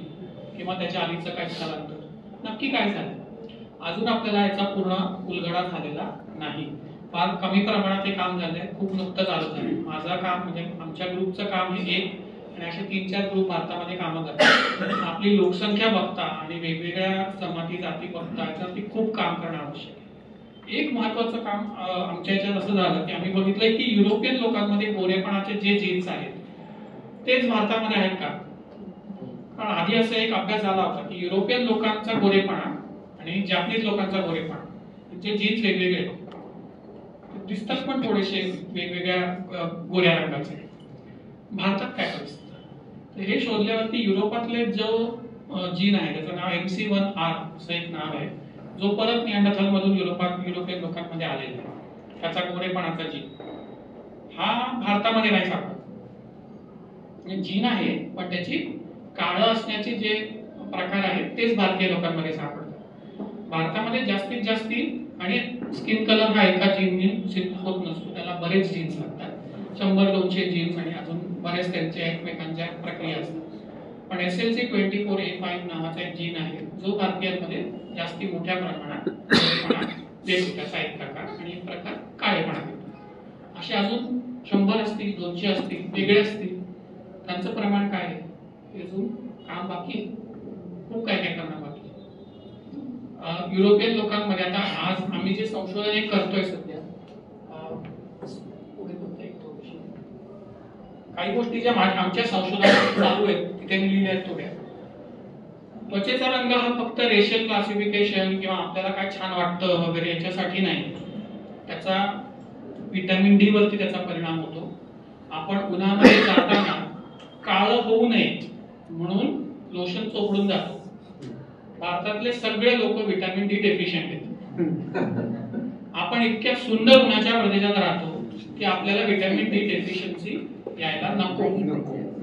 किंवा त्याच्या आधीचं काय स्थलांतर, नक्की काय झालं अजून आपल्याला याचा पूर्ण उलगडा झालेला नाही. फार कमी प्रमाणात हे काम झालंय, खूप नुकतं चालू झालंय. माझं काम म्हणजे आमच्या ग्रुपचं काम हे एक आणि असे 3-4 ग्रुप भारतामध्ये कामं करतात. आपली लोकसंख्या बघता आणि वेगवेगळ्या जमाती जाती बघता याच्यावरती खूप काम करणं आवश्यक आहे. एक महत्वाचं काम आमच्या याच्यात असं झालं की आम्ही बघितलंय की युरोपियन लोकांमध्ये गोरेपणाचे जे जीन्स आहेत तेच भारतामध्ये आहेत का? कारण आधी असा एक अभ्यास झाला होता की युरोपियन लोकांचा गोरेपणा आणि जॅपनीज लोकांचा गोरेपणा त्यांचे जीन्स वेगवेगळे दिसतात, पण थोडेसे वेगवेगळ्या गोऱ्या रंगाचे. भारतात काय परिस्थिती? तर हे शोधल्यावरती युरोपातले जो जीन आहे त्याचं नाव MC1R असं एक नाव आहे, जो परत निअँडरथल मधून युरोपियन लोकांमध्ये आलेला आहे. त्याचा गोरेपणाचा जीन हा भारतामध्ये नाही सापडत. जीन आहे पण त्याची काळं असण्याचे जे प्रकार आहेत तेच भारतीय लोकांमध्ये सापडतात. भारतामध्ये जास्तीत जास्ती आणि स्किन कलर हा एका जीनने सिद्ध होत नसतो, त्याला बरेच जीन्स लागतात. 100-200 जीन्स आणि अजून बरेच त्यांच्या एकमेकांच्या प्रक्रिया असतात. पण SLC24A5 नावाचा एक जीन आहे जो भारतीयांमध्ये जास्ती मोठ्या प्रमाणात देतो, त्याचा एक प्रकार, आणि एक प्रकार काळेपणा देतो. असे अजून 100 असतील, 200 असतील, वेगळे असतील. त्यांचं प्रमाण काय आहे अजून काम बाकी, खूप काय काय करणं बाकी. युरोपियन लोकांमध्ये आता आज आम्ही जे संशोधन एक करतोय सध्या, काही गोष्टी ज्या आमच्या संशोधनात चालू आहेत तिथे मी लिहिल्या आहेत थोड्या. त्वचेचा रंग हा फक्त रेशियल क्लासिफिकेशन किंवा आपल्याला काय छान वाटतं वगैरे याच्यासाठी नाही. त्याचा व्हिटॅमिन डी वरती त्याचा परिणाम होतो. आपण उन्हामध्ये जाताना काळं होऊ नये म्हणून लोशन चोपडून जातो. भारतातले सगळे लोक व्हिटॅमिन डी डेफिशियंट आहेत. आपण इतक्या सुंदर उन्हाच्या प्रदेशात राहतो की आपल्याला व्हिटॅमिन डी डेफिशियन्सी यायला नको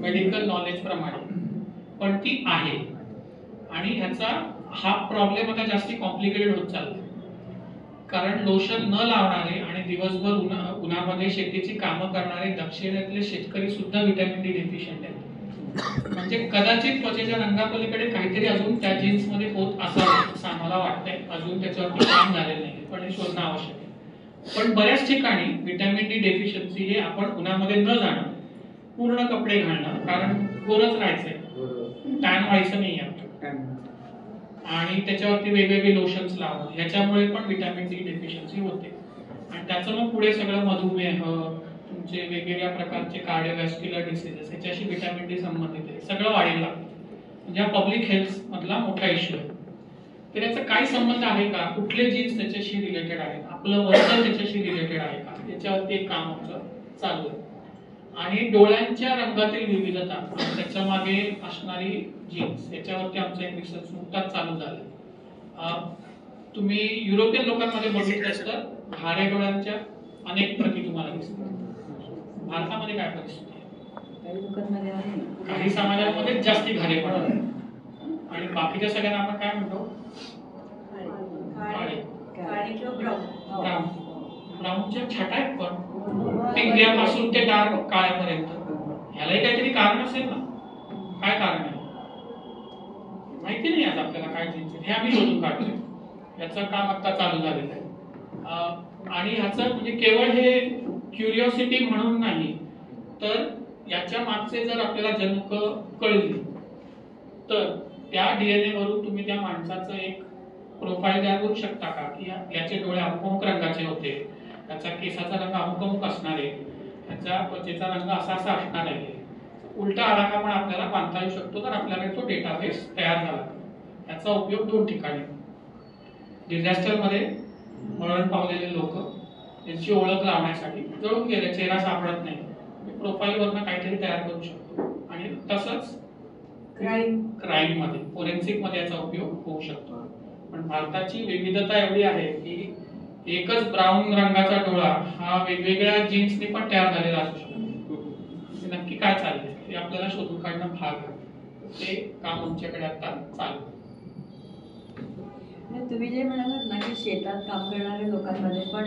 मेडिकल नॉलेज प्रमाणे, पण ती आहे. आणि ह्याचा हा प्रॉब्लेम आता जास्ती कॉम्प्लिकेटेड होत चाललाय. कारण लोशन न लावणारे आणि दिवसभर उन्हामध्ये शेतीची कामं करणारे दक्षिणेतले शेतकरी सुद्धा व्हिटॅमिन डी डेफिशियंट आहेत. म्हणजे कदाचित त्वचेच्या रंगापलीकडे काहीतरी अजून त्या जीन्स मध्ये होत असावं असं आम्हाला वाटतंय. अजून त्याच्यावरती काम झालेलं नाही, पण हे शोधणं आवश्यक आहे. पण बऱ्याच ठिकाणी व्हिटॅमिन डी डेफिशियन्सी हे आपण उन्हामध्ये न जाणं, पूर्ण कपडे घालणं, कारण गोरच राहायचंय, टॅन व्हायचं नाही आपलं, आणि त्याच्यावरती वेगवेगळे लोशन्स लावणं, ह्याच्यामुळे पण व्हिटॅमिन डी डेफिशियन्सी होते. आणि त्याचं मग पुढे सगळं मधुमेह, तुमचे वेगवेगळ्या प्रकारचे कार्डिओव्हॅस्क्युलर डिसीजेस ह्याच्याशी व्हिटॅमिन डी संबंधित आहे, सगळं वाढेल लागतं. म्हणजे हा पब्लिक हेल्थ मधला मोठा इश्यू आहे. तर याचा काही संबंध आहे का? कुठले जीन्स त्याच्याशी रिलेटेड आहेत? आपलं वजन त्याच्याशी रिलेटेड आहे का? याच्यावरती एक काम आमचं चालू आहे. आणि डोळ्यांच्या रंगातील विविधता आणि त्याच्या मागे असणारी जीन्स याच्यावरती आमचा एक रिसर्च नुकताच चालू झाला. तुम्ही युरोपियन लोकांमध्ये बघितलं तर घाऱ्या डोळ्यांच्या अनेक प्रती तुम्हाला दिसतात. भारतामध्ये काय परिस्थिती आहे?
काही लोकांमध्ये आहे,
काही समाजांमध्ये जास्ती घारेपणा आहे. बाकीच्या सगळ्यांना आपण काय म्हणतो? काळे. ब्राऊन. ब्राऊनच्या छटा आहेत पण पिंगळ्यापासून ते डार्क काळ्यापर्यंत. ह्यालाही काहीतरी कारण असेल ना? काय कारण आहे माहिती नाही आज आपल्याला काय जीन्स हे आम्ही शोधून काढतोय. याचं काम आता चालू झालेलं आहे. आणि ह्याचं म्हणजे केवळ हे क्युरिओसिटी म्हणून नाही, तर याच्या मागचे जर आपल्याला जनुक कळली तर त्या डीएनए वरून तुम्ही त्या माणसाचं एक प्रोफाईल तयार करू शकता का, की याचे डोळे अमुक रंगाचे होते, त्याचा केसाचा रंग अमुक असणार आहे, त्याचा त्वचेचा रंग असा असा असणार आहे. उलटा आराखा पण आपल्याला बांधता येऊ शकतो तर आपल्याला तो डेटाबेस तयार झाला. याचा उपयोग 2 ठिकाणी, डिझास्टरमध्ये मरण पावलेले लोक यांची ओळख लावण्यासाठी, जळून गेले चेहरा सापडत नाही, प्रोफाईल वरनं काहीतरी तयार करू शकतो. आणि तसंच क्राईम मध्ये फोरेन्सिक मध्ये याचा उपयोग होऊ शकतो. पण भारताची विविधता एवढी आहे की एकच ब्राऊन रंगाचा डोळा हा वेगवेगळ्या जीन्सनी पण तयार झालेला असू शकतो. नक्की काय चाललंय ते आपल्याला शोधून काढणं भाग आहे. ते काम आमच्याकडे आता चालू.
तुम्ही जे म्हणालात ना की शेतात काम करणाऱ्या लोकांमध्ये पण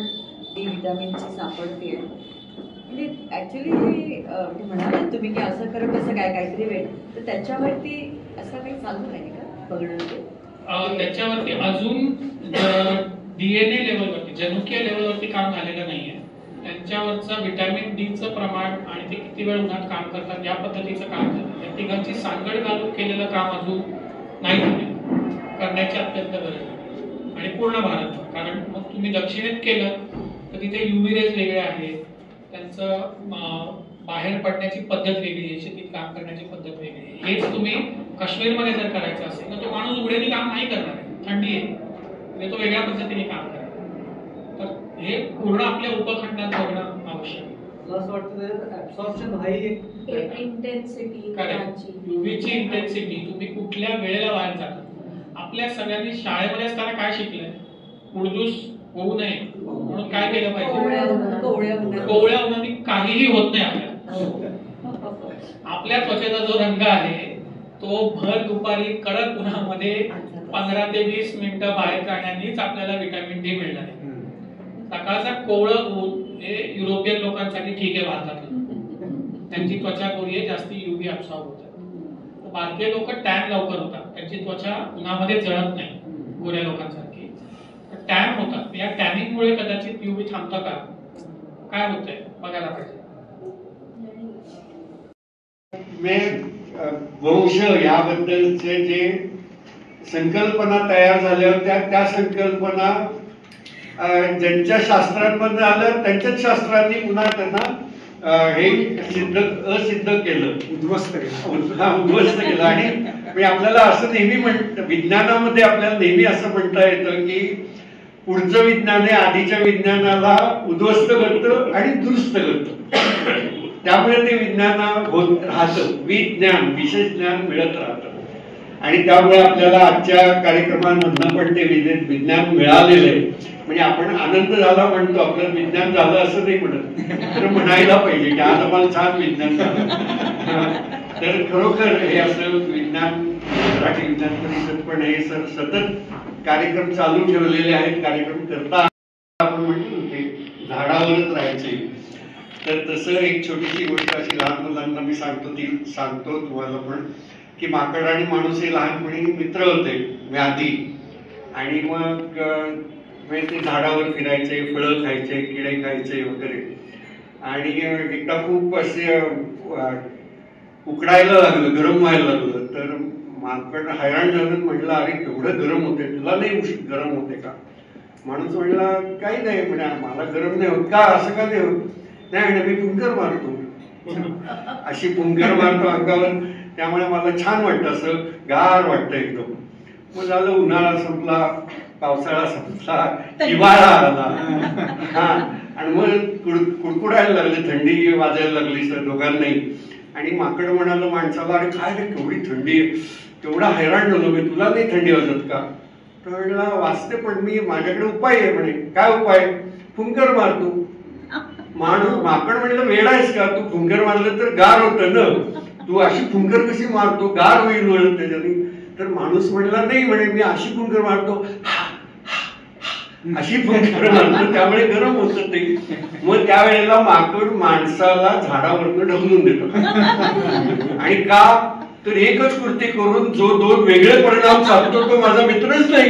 डी व्हिटॅमिनची सापडते, म्हणजे ऍक्च्युली म्हणालात तुम्ही की असं करत कसं काय काहीतरी वेळ, तर त्याच्यावरती असं काही चालू नाही का बघणं?
त्याच्यावरती अजून डीएनए लेवलवरती, जनुकीय लेवलवरती काम झालेलं नाहीये. त्यांच्यावरचं व्हिटॅमिन डीचं प्रमाण आणि ते किती वेळ उन्हात काम करतात या पद्धतीचं काम झालं. या तिघांची सांगड घालून केलेलं काम अजून नाही झालं, करण्याची अत्यंत गरज आहे. आणि पूर्ण भारत, कारण मग तुम्ही दक्षिणेत केलं तर तिथे युव्ही रेज वेगळे आहेत, त्यांचं बाहेर पडण्याची पद्धत वेगळी आहे, शेतीत काम करण्याची पद्धत वेगळी आहे. हेच तुम्ही काश्मीरमध्ये जर करायचं असेल तर तो माणूस उघड्याने काम नाही करणार आहे, थंडी आहे, म्हणजे तो वेगळ्या पद्धतीने काम करेल. तर हे पूर्ण आपल्या उपखंडात बघणं आवश्यक आहे.
असं वाटतं ऍब्सॉर्प्शन हाई
इंटेन्सिटी,
युव्हीची इंटेन्सिटी, तुम्ही कुठल्या वेळेला बाहेर जाता. आपल्या सगळ्यांनी शाळेमध्ये असताना काय शिकलंय? उडदूस होऊ नये म्हणून काय केलं पाहिजे? कोवळ्या उन्हाने काहीही होत नाही आपल्याला. आपल्या त्वचेचा जो रंग आहे तो भर दुपारी कडक उन्हामध्ये 15 ते 20 मिनिटं बाहेर जाण्यानेच आपल्याला व्हिटॅमिन डी मिळणार आहे. सकाळचा कोवळं ऊन हे युरोपियन लोकांसाठी ठीक आहे, भारतातलं त्यांची त्वचा कोरी आहे, जास्ती युव्ही ऍब्सॉर्ब होतात. भारतीय लोक टॅन लवकर होतात, त्यांची त्वचा उन्हामध्ये जळत नाही गोऱ्या लोकांसारखी, टॅन होतात. या टॅनिंगमुळे कदाचित युव्ही थांबतं का, काय होतंय बघायला पाहिजे.
वंश याबद्दलचे जे संकल्पना तयार झाल्या होत्या त्या संकल्पना ज्यांच्या शास्त्रांमध्ये आलं त्यांच्याच शास्त्रांनी पुन्हा त्यांना हे असिद्ध केलं, उद्ध्वस्त केलं. आणि म्हणजे आपल्याला असं नेहमी विज्ञानामध्ये आपल्याला नेहमी असं म्हणता येतं की पुढचं विज्ञान हे आधीच्या विज्ञानाला उद्ध्वस्त करतं आणि दुरुस्त करतं. त्यामुळे ते विज्ञान होत राहतं, विज्ञान विशेष ज्ञान मिळत राहतं. आणि त्यामुळे आपल्याला आजच्या कार्यक्रमांमधनं पण ते विज्ञान मिळालेलं आहे. म्हणजे आपण आनंद झाला म्हणतो, आपलं विज्ञान झालं असं नाही म्हणत, तर म्हणायला पाहिजे की आज आम्हाला छान विज्ञान झालं. तर खरोखर हे असं विज्ञान, मराठी विज्ञान परिषद पण हे सतत कार्यक्रम चालू ठेवलेले आहेत. कार्यक्रम करता आपण म्हणतो ते झाडावरच राहायचे. तर तसं एक छोटीशी गोष्ट अशी लहान मुलांना मी सांगतो, ती सांगतो तुम्हाला पण, की माकड आणि माणूस हे लहानपणी मित्र होते आधी. आणि मग ते झाडावर फिरायचे, फळं खायचे, किडे खायचे वगैरे. आणि एकदा खूप असे उकडायला लागलं, गरम व्हायला लागलं. तर माकड हैराण झालं, म्हटलं अरे एवढं गरम होते, तुला नाही गरम होते का? माणूस म्हणला काही नाही, म्हणे मला गरम नाही होत. का असं का नाही होत? नाही म्हणे मी पुंकर मारतो, अशी पुंकर मारतो अंगावर, त्यामुळे मला छान वाटतं, असं गार वाटतं एकदम. मग झालं, उन्हाळा संपला, पावसाळा संपला, हिवाळा आला. हा, आणि मग कुडकुडायला लागले, थंडी वाजायला लागली सर दोघांनाही. आणि माकड म्हणालं माणसाला, अरे काय रे केवढी थंडी आहे, तेवढा हैराण झालो मी, तुला नाही थंडी वाजत का? तर म्हणला वाजते, पण मी माझ्याकडे उपाय आहे. म्हणे काय उपाय? फुंकर मारतो. माकड म्हणलं वेडा आहेस का, तू फुंकर मारलं तर गार होतं ना, तू अशी फुंकर कशी मारतो, गार होईल त्याच्याने. तर माणूस म्हणला नाही म्हणे मी अशी फुंकर मारतो अशी फुंकर मारतो, त्यामुळे गरम होतं ते. मग त्यावेळेला माकड माणसाला झाडावरनं ढकलून देतो. आणि का तर एकच कृती करून जो दोन वेगळे परिणाम साधतो तो माझा मित्रच नाही.